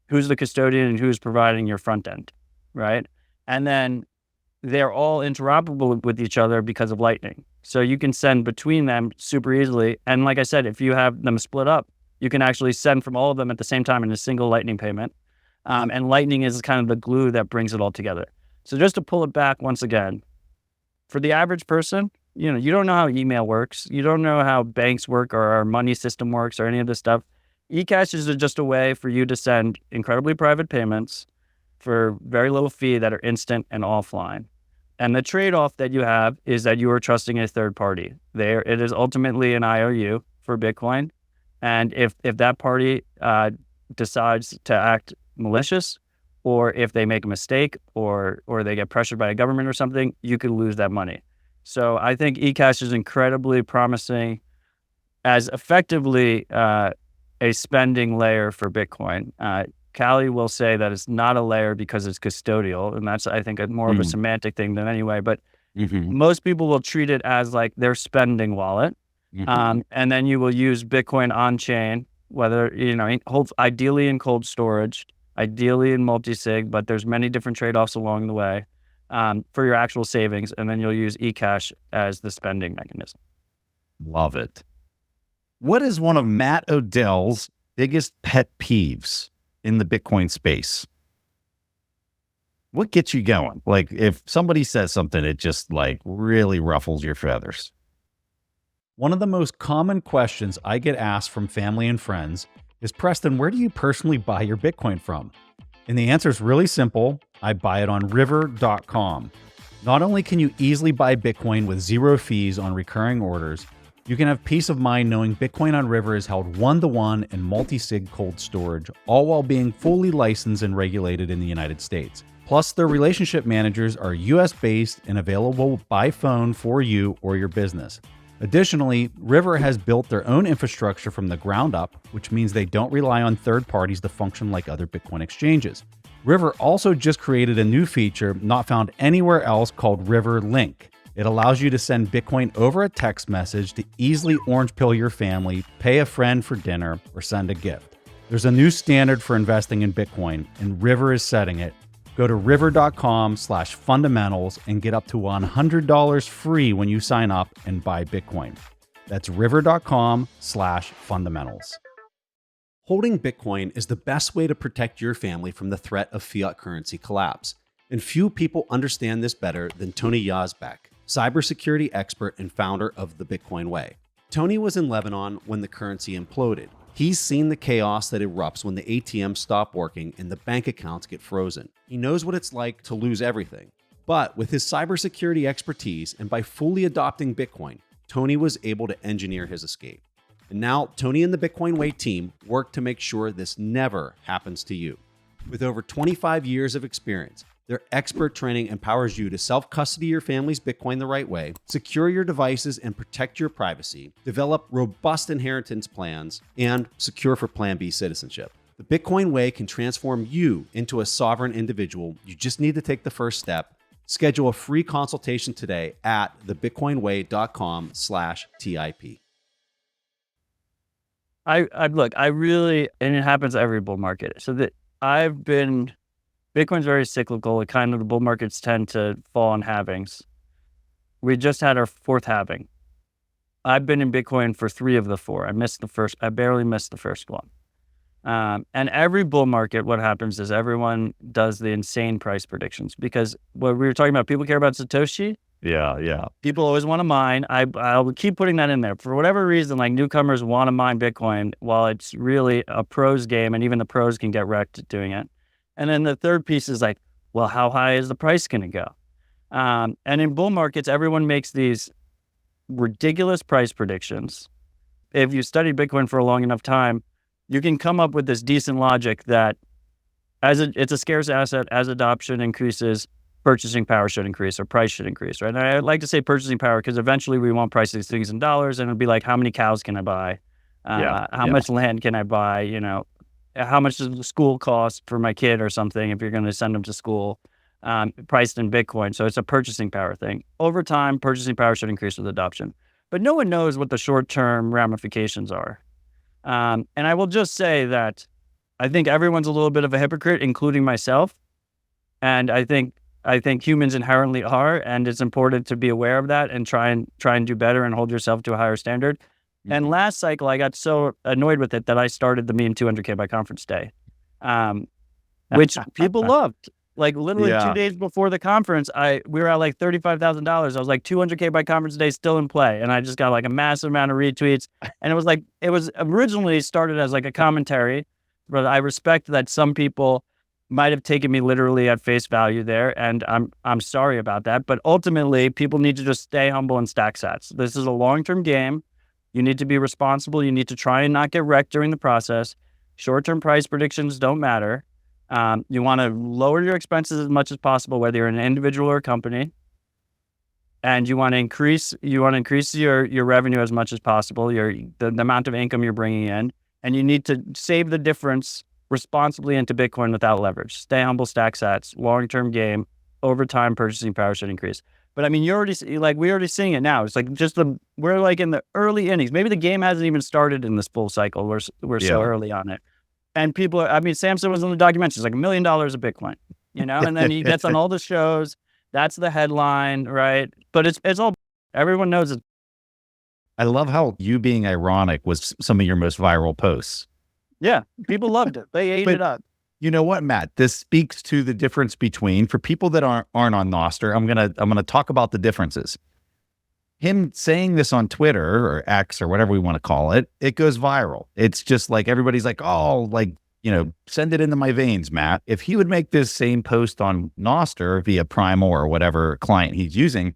who's the custodian and who's providing your front end, right? And then they're all interoperable with each other because of Lightning. So you can send between them super easily. And like I said, if you have them split up, you can actually send from all of them at the same time in a single Lightning payment. And Lightning is kind of the glue that brings it all together. So just to pull it back once again, for the average person, you don't know how email works. You don't know how banks work or our money system works or any of this stuff. eCash is just a way for you to send incredibly private payments for very little fee that are instant and offline. And the trade-off that you have is that you are trusting a third party. It is ultimately an IOU for Bitcoin. And if that party decides to act malicious, or if they make a mistake, or they get pressured by a government or something, you could lose that money. So I think eCash is incredibly promising as effectively a spending layer for Bitcoin. Callie will say that it's not a layer because it's custodial, and that's, I think, more of a semantic thing than anyway. But most people will treat it as like their spending wallet, and then you will use Bitcoin on chain, whether ideally in cold storage, ideally in multi-sig, but there's many different trade-offs along the way for your actual savings, and then you'll use eCash as the spending mechanism. Love it. What is one of Matt Odell's biggest pet peeves in the Bitcoin space? What gets you going? Like if somebody says something, it just like really ruffles your feathers. One of the most common questions I get asked from family and friends is, Preston, where do you personally buy your Bitcoin from? And the answer is really simple. I buy it on river.com. Not only can you easily buy Bitcoin with zero fees on recurring orders, you can have peace of mind knowing Bitcoin on River is held one-to-one in multi-sig cold storage, all while being fully licensed and regulated in the United States. Plus, their relationship managers are US-based and available by phone for you or your business. Additionally, River has built their own infrastructure from the ground up, which means they don't rely on third parties to function like other Bitcoin exchanges. River also just created a new feature not found anywhere else called River Link. It allows you to send Bitcoin over a text message to easily orange pill your family, pay a friend for dinner, or send a gift. There's a new standard for investing in Bitcoin, and River is setting it. Go to river.com/fundamentals and get up to $100 free when you sign up and buy Bitcoin. That's river.com/fundamentals. Holding Bitcoin is the best way to protect your family from the threat of fiat currency collapse. And few people understand this better than Tony Yazbek, cybersecurity expert and founder of the Bitcoin Way. Tony was in Lebanon when the currency imploded. He's seen the chaos that erupts when the ATMs stop working and the bank accounts get frozen. He knows what it's like to lose everything. But with his cybersecurity expertise and by fully adopting Bitcoin, Tony was able to engineer his escape. And now Tony and the Bitcoin Way team work to make sure this never happens to you. With over 25 years of experience, their expert training empowers you to self-custody your family's Bitcoin the right way, secure your devices and protect your privacy, develop robust inheritance plans, and secure for Plan B citizenship. The Bitcoin Way can transform you into a sovereign individual. You just need to take the first step. Schedule a free consultation today at thebitcoinway.com/TIP. I really, and it happens every bull market. So that Bitcoin's very cyclical. The bull markets tend to fall in halvings. We just had our fourth halving. I've been in Bitcoin for 3 of the 4. I barely missed the first one. And every bull market, what happens is everyone does the insane price predictions because what we were talking about, people care about Satoshi. Yeah. People always want to mine. I'll keep putting that in there. For whatever reason, like newcomers want to mine Bitcoin while it's really a pros game, and even the pros can get wrecked doing it. And then the third piece is like, well, how high is the price going to go? And in bull markets, everyone makes these ridiculous price predictions. If you study Bitcoin for a long enough time, you can come up with this decent logic that it's a scarce asset, as adoption increases, purchasing power should increase or price should increase, right? And I like to say purchasing power because eventually we won't price these things in dollars, and it'll be like, how many cows can I buy? How much land can I buy? How much does the school cost for my kid or something if you're going to send them to school, priced in Bitcoin. So it's a purchasing power thing. Over time, purchasing power should increase with adoption. But no one knows what the short-term ramifications are. And I will just say that I think everyone's a little bit of a hypocrite, including myself. And I think humans inherently are, and it's important to be aware of that and try and do better and hold yourself to a higher standard. And last cycle, I got so annoyed with it that I started the meme 200K by conference day, which people loved. Like literally 2 days before the conference, we were at like $35,000. I was like, 200K by conference day still in play. And I just got like a massive amount of retweets. And it was originally started as like a commentary, but I respect that some people might have taken me literally at face value there. And I'm sorry about that. But ultimately, people need to just stay humble and stack sats. This is a long-term game. You need to be responsible. You need to try and not get wrecked during the process. Short-term price predictions don't matter. You want to lower your expenses as much as possible, whether you're an individual or a company. and you want to increase your revenue as much as possible, the amount of income you're bringing in, and you need to save the difference responsibly into Bitcoin without leverage. Stay humble, stack sats, long-term game, over time purchasing power should increase. But I mean, we're already seeing it now. It's like we're like in the early innings. Maybe the game hasn't even started in this full cycle. We're so early on it. And Samson was in the documentary. It's like $1 million of Bitcoin, and then he gets on all the shows. That's the headline, right? But it's all, everyone knows it. I love how you being ironic was some of your most viral posts. Yeah, people loved it. They ate it up. You know what, Matt? This speaks to the difference between, for people that aren't on Nostr, I'm gonna talk about the differences. Him saying this on Twitter or X or whatever we want to call it, it goes viral. It's just like everybody's like, oh, like, send it into my veins, Matt. If he would make this same post on Nostr via Primo or whatever client he's using,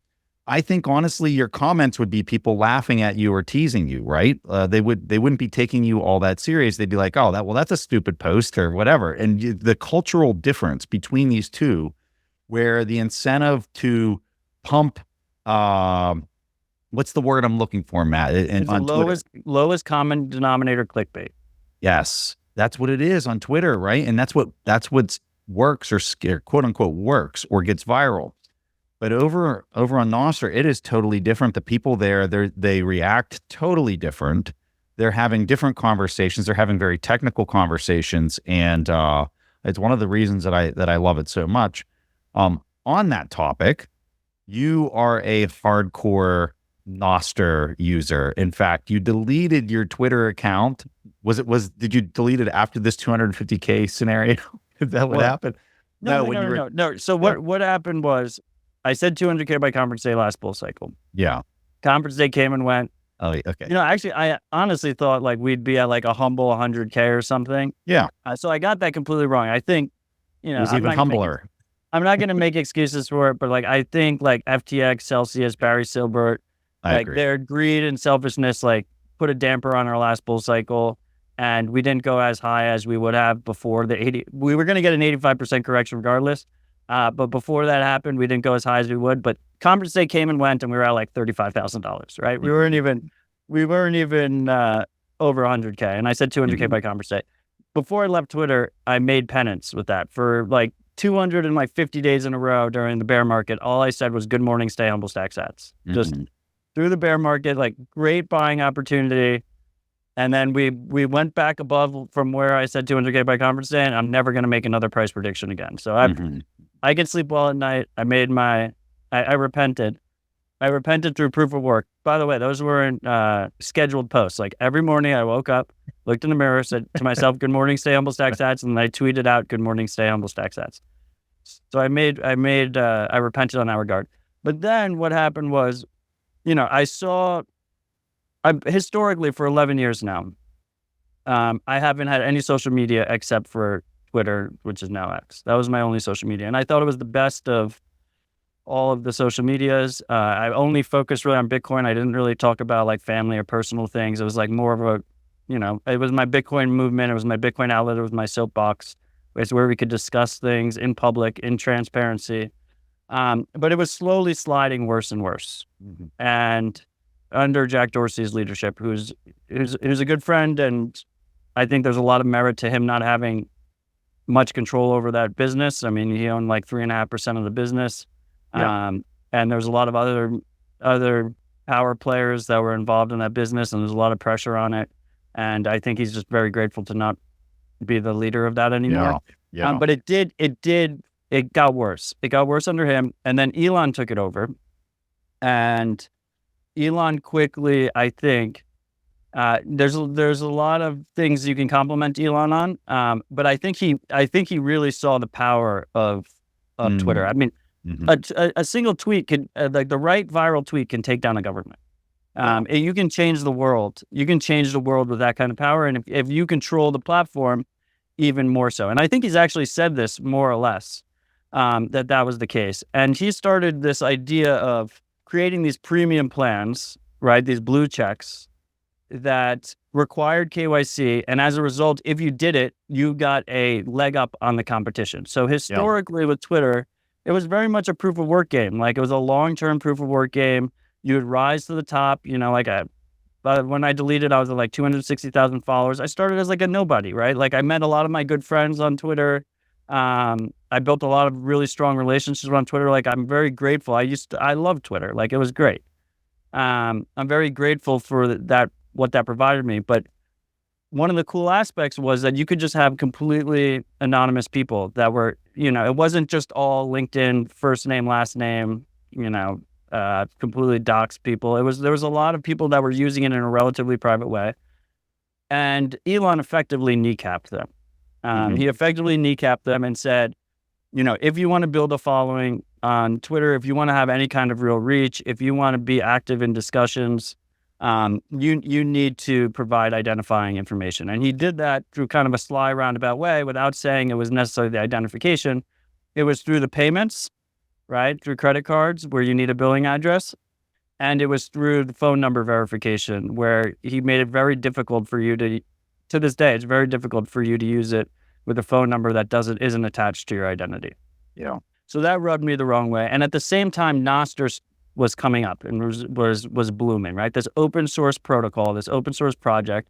I think honestly your comments would be people laughing at you or teasing you, right? They wouldn't be taking you all that serious. They'd be like, oh, that's a stupid post or whatever. And the cultural difference between these two, where the incentive to pump, what's the word I'm looking for, Matt? And on lowest common denominator clickbait. Yes, that's what it is on Twitter, right? And that's what works or quote unquote works or gets viral. But over on Nostr, it is totally different. The people there, they react totally different. They're having different conversations. They're having very technical conversations, and it's one of the reasons that I love it so much. On that topic, you are a hardcore Nostr user. In fact, you deleted your Twitter account. Did you delete it after this 250K scenario? Is that what happened? No. So what happened was, I said 200K by conference day last bull cycle. Yeah. Conference day came and went. Oh, okay. Actually, I honestly thought like we'd be at like a humble 100K or something. Yeah. So I got that completely wrong. I think, it was even humbler. I'm not going to make excuses for it, but like, I think like FTX, Celsius, Barry Silbert, like their greed and selfishness, like put a damper on our last bull cycle. And we didn't go as high as we would have before we were going to get an 85% correction regardless. But before that happened, we didn't go as high as we would. But conference day came and went, and we were at like $35,000, right? We weren't even over 100K. And I said 200K by conference day. Before I left Twitter, I made penance with that for like 250 days in a row during the bear market. All I said was, "Good morning, stay humble, stack sats." Just through the bear market, like great buying opportunity. And then we went back above from where I said 200K by conference day, and I'm never going to make another price prediction again. So I could sleep well at night. I repented. I repented through proof of work. By the way, those weren't scheduled posts. Like every morning I woke up, looked in the mirror, said to myself, "Good morning, stay humble, stack sats," and then I tweeted out, "Good morning, stay humble, stack sats." So I repented on that regard. But then what happened was, historically for 11 years now, I haven't had any social media except for Twitter, which is now X. That was my only social media. And I thought it was the best of all of the social medias. I only focused really on Bitcoin. I didn't really talk about like family or personal things. It was like more of a, it was my Bitcoin movement. It was my Bitcoin outlet. It was my soapbox. It's where we could discuss things in public, in transparency. But it was slowly sliding worse and worse. And under Jack Dorsey's leadership, who's a good friend, and I think there's a lot of merit to him not having much control over that business. I mean, he owned like 3.5% of the business. And there's a lot of other power players that were involved in that business, and there's a lot of pressure on it. And I think he's just very grateful to not be the leader of that anymore. But it got worse. It got worse under him. And then Elon took it over. And Elon quickly, I think, there's a lot of things you can compliment Elon on, but I think he really saw the power of Twitter. I mean, a single tweet can, like the right viral tweet, can take down a government. You can change the world. You can change the world with that kind of power, and if you control the platform, even more so. And I think he's actually said this more or less, that was the case. And he started this idea of creating these premium plans, right? These blue checks that required KYC. And as a result, if you did it, you got a leg up on the competition. So historically with Twitter, it was very much a proof of work game. Like, it was a long-term proof of work game. You would rise to the top, but when I deleted, I was at like 260,000 followers. I started as like a nobody, right? Like, I met a lot of my good friends on Twitter. I built a lot of really strong relationships on Twitter. Like, I'm very grateful. I love Twitter. Like, it was great. I'm very grateful for that, what that provided me. But one of the cool aspects was that you could just have completely anonymous people that were, it wasn't just all LinkedIn, first name, last name, completely doxed people. There was a lot of people that were using it in a relatively private way. And Elon effectively kneecapped them. He effectively kneecapped them and said, if you want to build a following on Twitter, if you want to have any kind of real reach, if you want to be active in discussions, you need to provide identifying information. And he did that through kind of a sly roundabout way without saying it was necessarily the identification. It was through the payments, right? Through credit cards where you need a billing address. And it was through the phone number verification where he made it very difficult for you to this day, it's very difficult for you to use it with a phone number that isn't attached to your identity. So that rubbed me the wrong way. And at the same time, Nostr was coming up and was blooming, right? This open source protocol, this open source project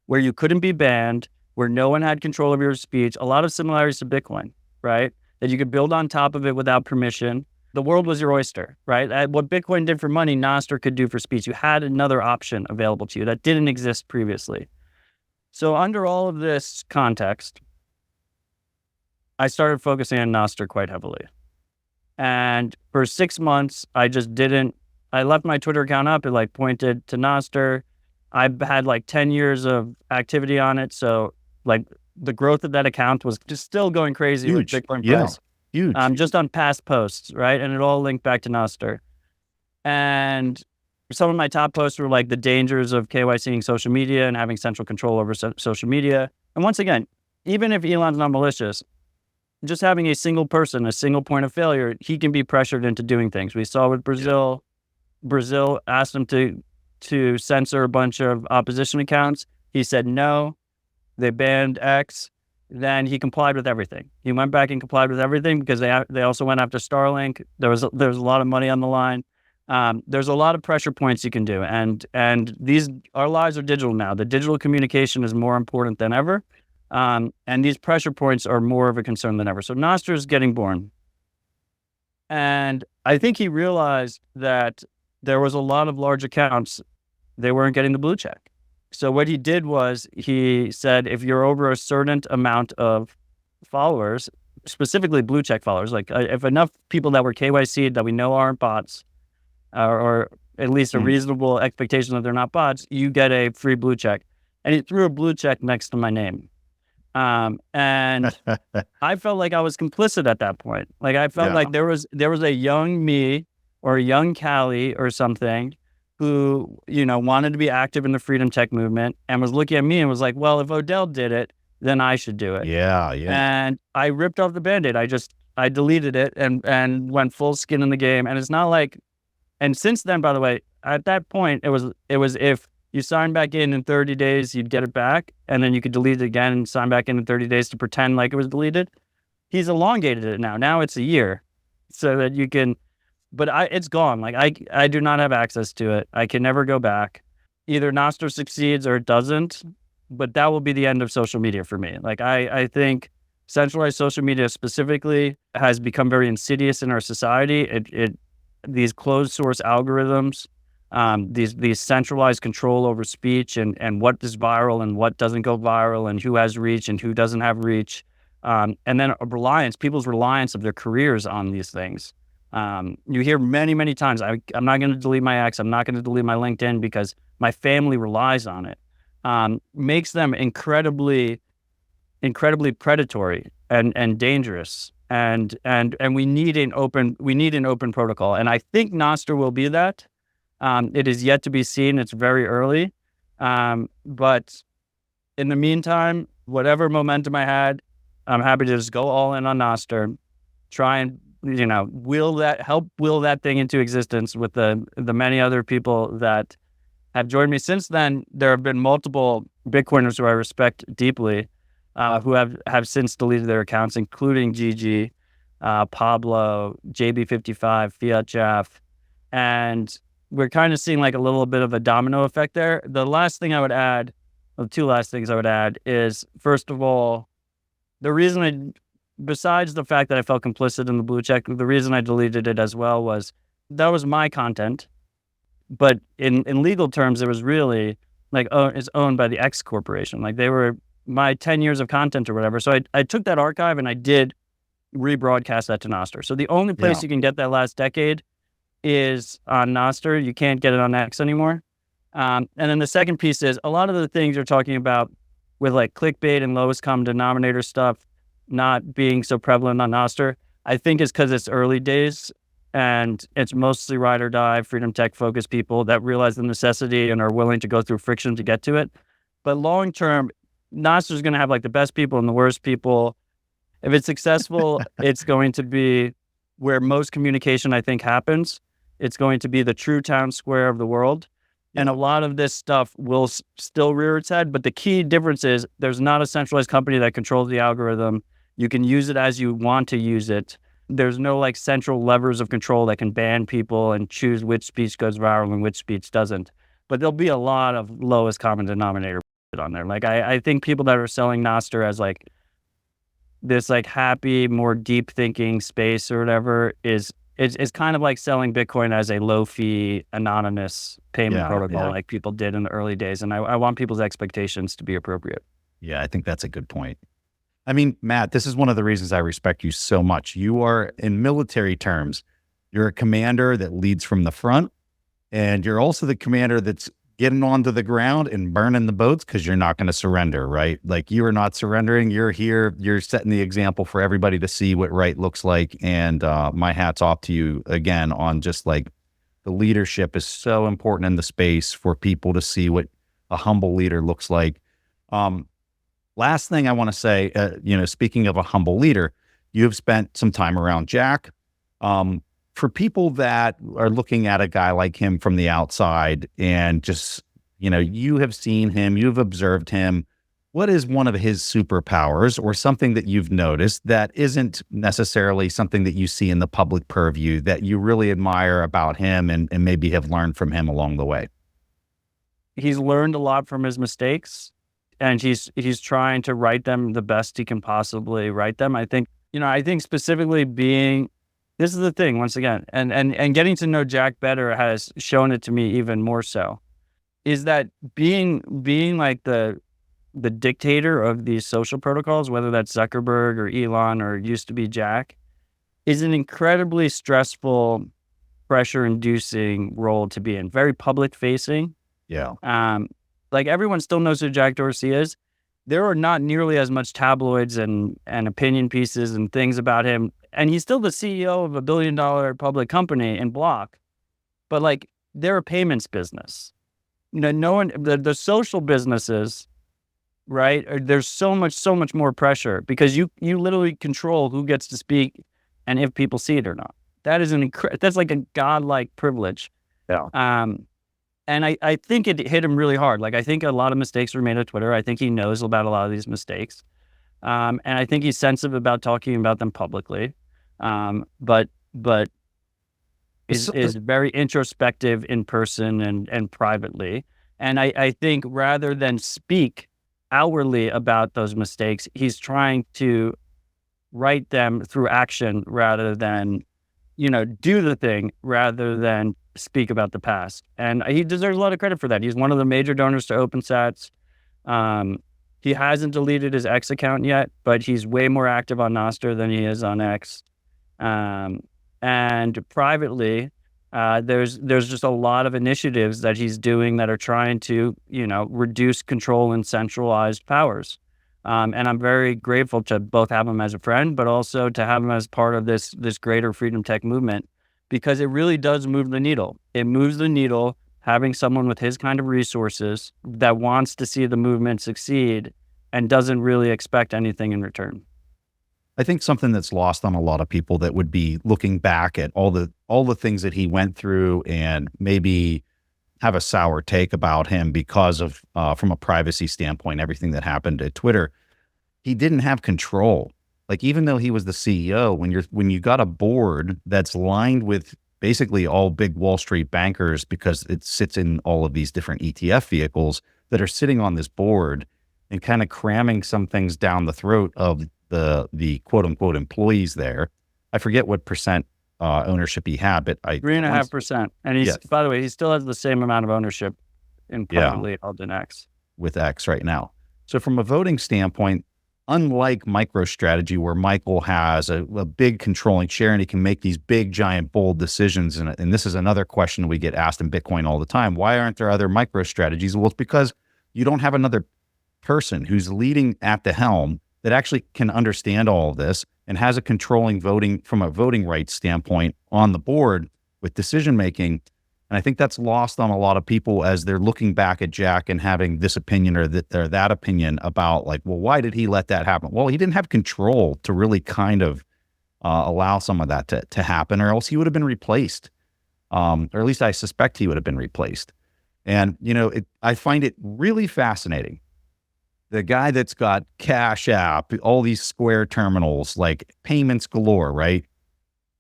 where you couldn't be banned, where no one had control of your speech, a lot of similarities to Bitcoin, right? That you could build on top of it without permission. The world was your oyster, right? What Bitcoin did for money, Nostr could do for speech. You had another option available to you that didn't exist previously. So under all of this context, I started focusing on Nostr quite heavily. And for 6 months, I left my Twitter account up. It like pointed to Nostr. I've had like 10 years of activity on it. So like the growth of that account was just still going crazy with Bitcoin price. Huge. Just on past posts, right? And it all linked back to Nostr. And some of my top posts were like the dangers of KYCing social media and having central control over social media. And once again, even if Elon's not malicious, just having a single person, a single point of failure, he can be pressured into doing things. We saw with Brazil. Brazil asked him to censor a bunch of opposition accounts. He said no. They banned X. Then he complied with everything. He went back and complied with everything because they also went after Starlink. There was a lot of money on the line. There's a lot of pressure points you can do, and our lives are digital now. The digital communication is more important than ever, and these pressure points are more of a concern than ever. So Nostr is getting born, and I think he realized that there was a lot of large accounts, they weren't getting the blue check. So what he did was he said, if you're over a certain amount of followers, specifically blue check followers, like if enough people that were KYC'd that we know aren't bots, or at least a reasonable expectation that they're not bots, you get a free blue check. And he threw a blue check next to my name. And I felt like I was complicit at that point. Like I felt like there was a young me or a young Callie or something who, wanted to be active in the freedom tech movement and was looking at me and was like, well, if Odell did it, then I should do it. Yeah. And I ripped off the Band-Aid. I deleted it and went full skin in the game. And it's not like, and since then, by the way, at that point, it was if you sign back in 30 days, you'd get it back. And then you could delete it again and sign back in 30 days to pretend like it was deleted. He's elongated it now. Now it's a year so that you can, but it's gone. Like I do not have access to it. I can never go back. Either Nostr succeeds or it doesn't, but that will be the end of social media for me. Like I think centralized social media specifically has become very insidious in our society. These closed source algorithms, these centralized control over speech and what is viral and what doesn't go viral and who has reach and who doesn't have reach. And then people's reliance of their careers on these things. You hear many, many times, I'm not going to delete my X, I'm not going to delete my LinkedIn because my family relies on it. Makes them incredibly predatory and dangerous. And we need an open protocol. And I think Nostr will be that. It is yet to be seen. It's very early. But in the meantime, whatever momentum I had, I'm happy to just go all in on Nostr, try and will that thing into existence with the many other people that have joined me since then. There have been multiple Bitcoiners who I respect deeply, who have since deleted their accounts, including Gigi. Pablo, JB55, Fiat Jeff, and we're kind of seeing like a little bit of a domino effect there. The last thing I would add, well, two last things I would add is, first of all, the reason besides the fact that I felt complicit in the blue check, the reason I deleted it as well was that was my content. But in legal terms, it was really like, it's owned by the X corporation. Like they were my 10 years of content or whatever. So I took that archive and I did rebroadcast that to Nostr. So the only place you can get that last decade is on Nostr. You can't get it on X anymore. And then the second piece is a lot of the things you're talking about with like clickbait and lowest common denominator stuff not being so prevalent on Nostr, I think is because it's early days and it's mostly ride or die, freedom tech focused people that realize the necessity and are willing to go through friction to get to it. But long term, Nostr is going to have like the best people and the worst people. If it's successful, it's going to be where most communication, I think, happens. It's going to be the true town square of the world. And a lot of this stuff will still rear its head. But the key difference is there's not a centralized company that controls the algorithm. You can use it as you want to use it. There's no like central levers of control that can ban people and choose which speech goes viral and which speech doesn't. But there'll be a lot of lowest common denominator on there. Like I think people that are selling Nostr as like this like happy, more deep thinking space or whatever is kind of like selling Bitcoin as a low fee, anonymous payment protocol like people did in the early days. And I want people's expectations to be appropriate. Yeah, I think that's a good point. I mean, Matt, this is one of the reasons I respect you so much. You are, in military terms, you're a commander that leads from the front, and you're also the commander that's getting onto the ground and burning the boats because you're not going to surrender, right? Like you are not surrendering. You're here. You're setting the example for everybody to see what right looks like. And my hat's off to you again on just like the leadership is so important in the space for people to see what a humble leader looks like. Last thing I want to say, speaking of a humble leader, you have spent some time around Jack. For people that are looking at a guy like him from the outside and just, you have seen him, you've observed him. What is one of his superpowers or something that you've noticed that isn't necessarily something that you see in the public purview that you really admire about him and maybe have learned from him along the way? He's learned a lot from his mistakes and he's trying to write them the best he can possibly write them. I think specifically this is the thing, once again, and getting to know Jack better has shown it to me even more so, is that being like the dictator of these social protocols, whether that's Zuckerberg or Elon or used to be Jack, is an incredibly stressful, pressure-inducing role to be in. Very public-facing. Yeah. Like everyone still knows who Jack Dorsey is. There are not nearly as much tabloids and opinion pieces and things about him. And he's still the CEO of a $1 billion public company in Block. But like they're a payments business. The social businesses, right? There's so much more pressure because you literally control who gets to speak and if people see it or not. That is that's like a godlike privilege. Yeah. And I think it hit him really hard. Like I think a lot of mistakes were made at Twitter. I think he knows about a lot of these mistakes. And I think he's sensitive about talking about them publicly. But is very introspective in person and privately. And I think rather than speak outwardly about those mistakes, he's trying to write them through action rather than, do the thing rather than speak about the past. And he deserves a lot of credit for that. He's one of the major donors to OpenSats. He hasn't deleted his X account yet, but he's way more active on Nostr than he is on X. And privately, there's just a lot of initiatives that he's doing that are trying to, reduce control and centralized powers. And I'm very grateful to both have him as a friend, but also to have him as part of this greater freedom tech movement, because it really does move the needle. It moves the needle having someone with his kind of resources that wants to see the movement succeed and doesn't really expect anything in return. I think something that's lost on a lot of people that would be looking back at all the things that he went through and maybe have a sour take about him because of, from a privacy standpoint, everything that happened at Twitter. He didn't have control. like, even though he was the CEO, when you got a board that's lined with basically all big Wall Street bankers, because it sits in all of these different ETF vehicles that are sitting on this board and kind of cramming some things down the throat of the quote unquote employees there. I forget what percent ownership he had, but 3.5%. And he's, by the way, he still has the same amount of ownership in privately held in X. With X right now. So from a voting standpoint, unlike MicroStrategy, where Michael has a big controlling share and he can make these big, giant, bold decisions, and this is another question we get asked in Bitcoin all the time, why aren't there other MicroStrategies? Well, it's because you don't have another person who's leading at the helm that actually can understand all of this and has a controlling voting from a voting rights standpoint on the board with decision making. And I think that's lost on a lot of people as they're looking back at Jack and having this opinion or that opinion about, like, well, why did he let that happen? Well, he didn't have control to really kind of allow some of that to happen, or else he would have been replaced. Or at least I suspect he would have been replaced. And, I find it really fascinating. The guy that's got Cash App, all these Square terminals, like payments galore, right?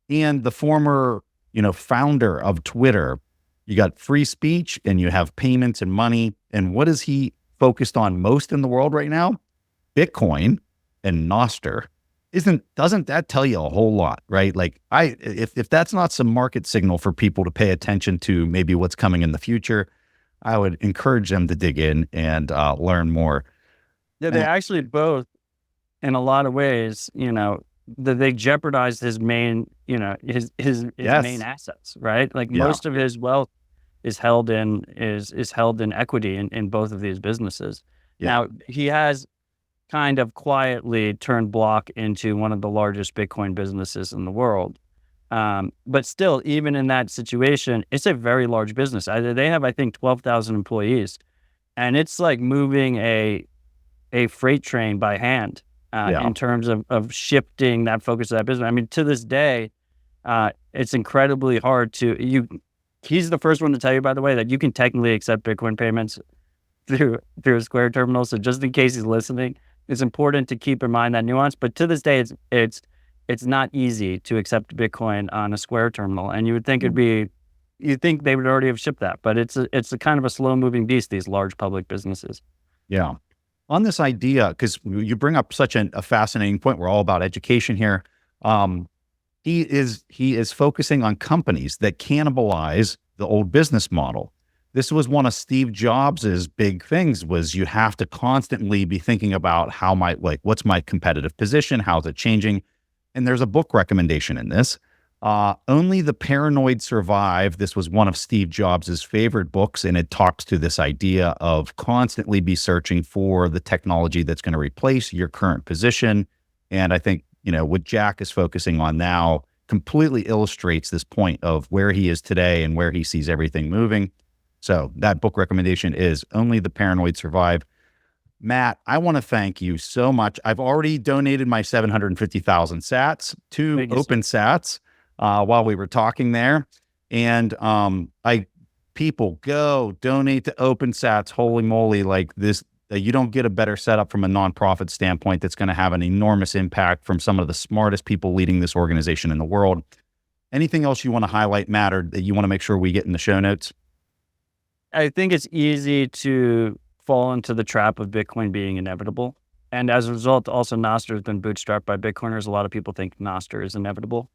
And the former, founder of Twitter. You got free speech and you have payments and money. And what is he focused on most in the world right now? Bitcoin and Nostr. Doesn't that tell you a whole lot, right? Like, if that's not some market signal for people to pay attention to maybe what's coming in the future, I would encourage them to dig in and learn more. Yeah, they actually both, in a lot of ways, that they jeopardized his main, his main assets, right? Like most of his wealth is held in equity in both of these businesses. Yeah. Now he has kind of quietly turned Block into one of the largest Bitcoin businesses in the world. But still, even in that situation, it's a very large business. They have, I think, 12,000 employees, and it's like moving a freight train by hand. In terms of shifting that focus of that business. I mean, to this day, it's incredibly hard he's the first one to tell you, by the way, that you can technically accept Bitcoin payments through a Square terminal. So just in case he's listening, it's important to keep in mind that nuance. But to this day, it's not easy to accept Bitcoin on a Square terminal. And you would think you'd think they would already have shipped that, but it's a kind of a slow moving beast, these large public businesses. Yeah. On this idea, because you bring up such a fascinating point, we're all about education here. He is focusing on companies that cannibalize the old business model. This was one of Steve Jobs's big things, was you have to constantly be thinking about what's my competitive position? How's it changing? And there's a book recommendation in this. Only the Paranoid Survive. This was one of Steve Jobs's favorite books, and it talks to this idea of constantly be searching for the technology that's going to replace your current position. And I think, what Jack is focusing on now completely illustrates this point of where he is today and where he sees everything moving. So that book recommendation is Only the Paranoid Survive. Matt, I want to thank you so much. I've already donated my 750,000 sats to OpenSats. While we were talking there, and people go donate to OpenSats. Holy moly, like this, you don't get a better setup from a nonprofit standpoint that's going to have an enormous impact from some of the smartest people leading this organization in the world. Anything else you want to highlight, Matt, or that you want to make sure we get in the show notes? I think it's easy to fall into the trap of Bitcoin being inevitable. And as a result, also Nostr has been bootstrapped by Bitcoiners. A lot of people think Nostr is inevitable.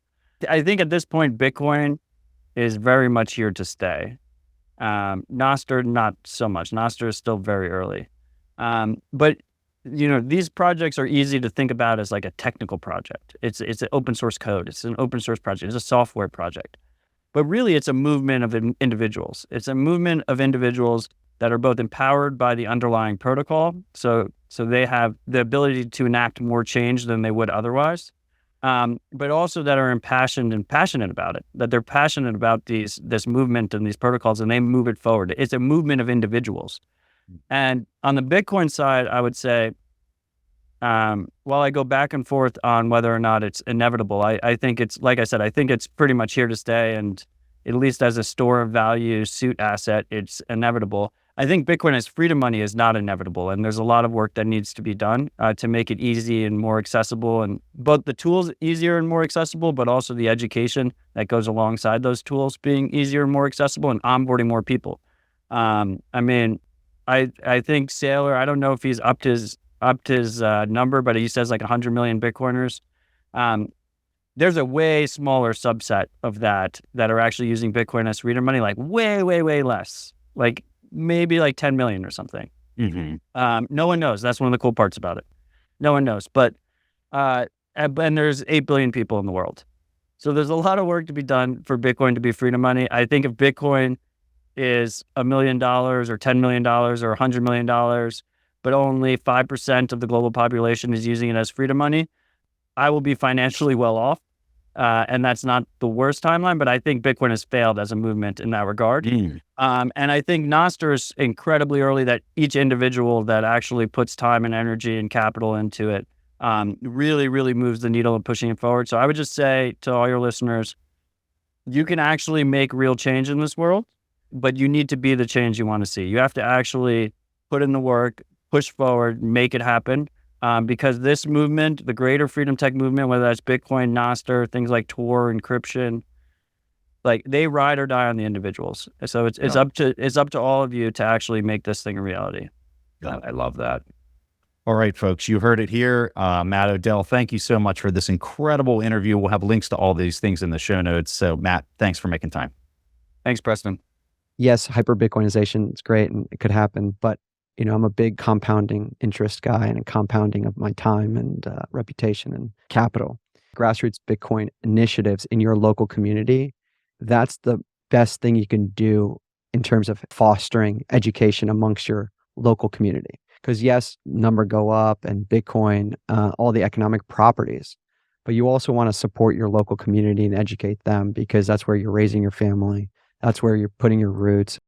I think at this point, Bitcoin is very much here to stay. Nostr, not so much. Nostr is still very early. But, these projects are easy to think about as like a technical project. It's an open source code. It's an open source project. It's a software project. But really, it's a movement of individuals. It's a movement of individuals that are both empowered by the underlying protocol. So they have the ability to enact more change than they would otherwise. But also that are impassioned and passionate about it, that they're passionate about this movement and these protocols, and they move it forward. It's a movement of individuals. And on the Bitcoin side, I would say, while I go back and forth on whether or not it's inevitable, I think it's, like I said, I think it's pretty much here to stay. And at least as a store of value suit asset, it's inevitable. I think Bitcoin as freedom money is not inevitable, and there's a lot of work that needs to be done to make it easy and more accessible, and both the tools easier and more accessible, but also the education that goes alongside those tools being easier and more accessible, and onboarding more people. I mean, I think Saylor, I don't know if he's upped his number, but he says like 100 million Bitcoiners. There's a way smaller subset of that are actually using Bitcoin as freedom money, like way, way, way less, like maybe like 10 million or something. No one knows. That's one of the cool parts about it. No one knows, but and there's 8 billion people in the world. So there's a lot of work to be done for Bitcoin to be freedom money. I think if Bitcoin is $1 million or $10 million or $100 million, but only 5% of the global population is using it as freedom money, I will be financially well off. And that's not the worst timeline, but I think Bitcoin has failed as a movement in that regard. And I think Nostr is incredibly early, that each individual that actually puts time and energy and capital into it really, really moves the needle of pushing it forward. So I would just say to all your listeners, you can actually make real change in this world, but you need to be the change you want to see. You have to actually put in the work, push forward, make it happen. Because this movement, the greater freedom tech movement, whether that's Bitcoin, Nostr, things like Tor, encryption, like they ride or die on the individuals. So it's up to all of you to actually make this thing a reality. I love that. All right, folks, you heard it here. Matt Odell, thank you so much for this incredible interview. We'll have links to all these things in the show notes. So Matt, thanks for making time. Thanks, Preston. Yes, hyper Bitcoinization is great and it could happen, but I'm a big compounding interest guy and a compounding of my time and reputation and capital. Grassroots Bitcoin initiatives in your local community, that's the best thing you can do in terms of fostering education amongst your local community. Because yes, number go up and Bitcoin, all the economic properties, but you also want to support your local community and educate them because that's where you're raising your family. That's where you're putting your roots.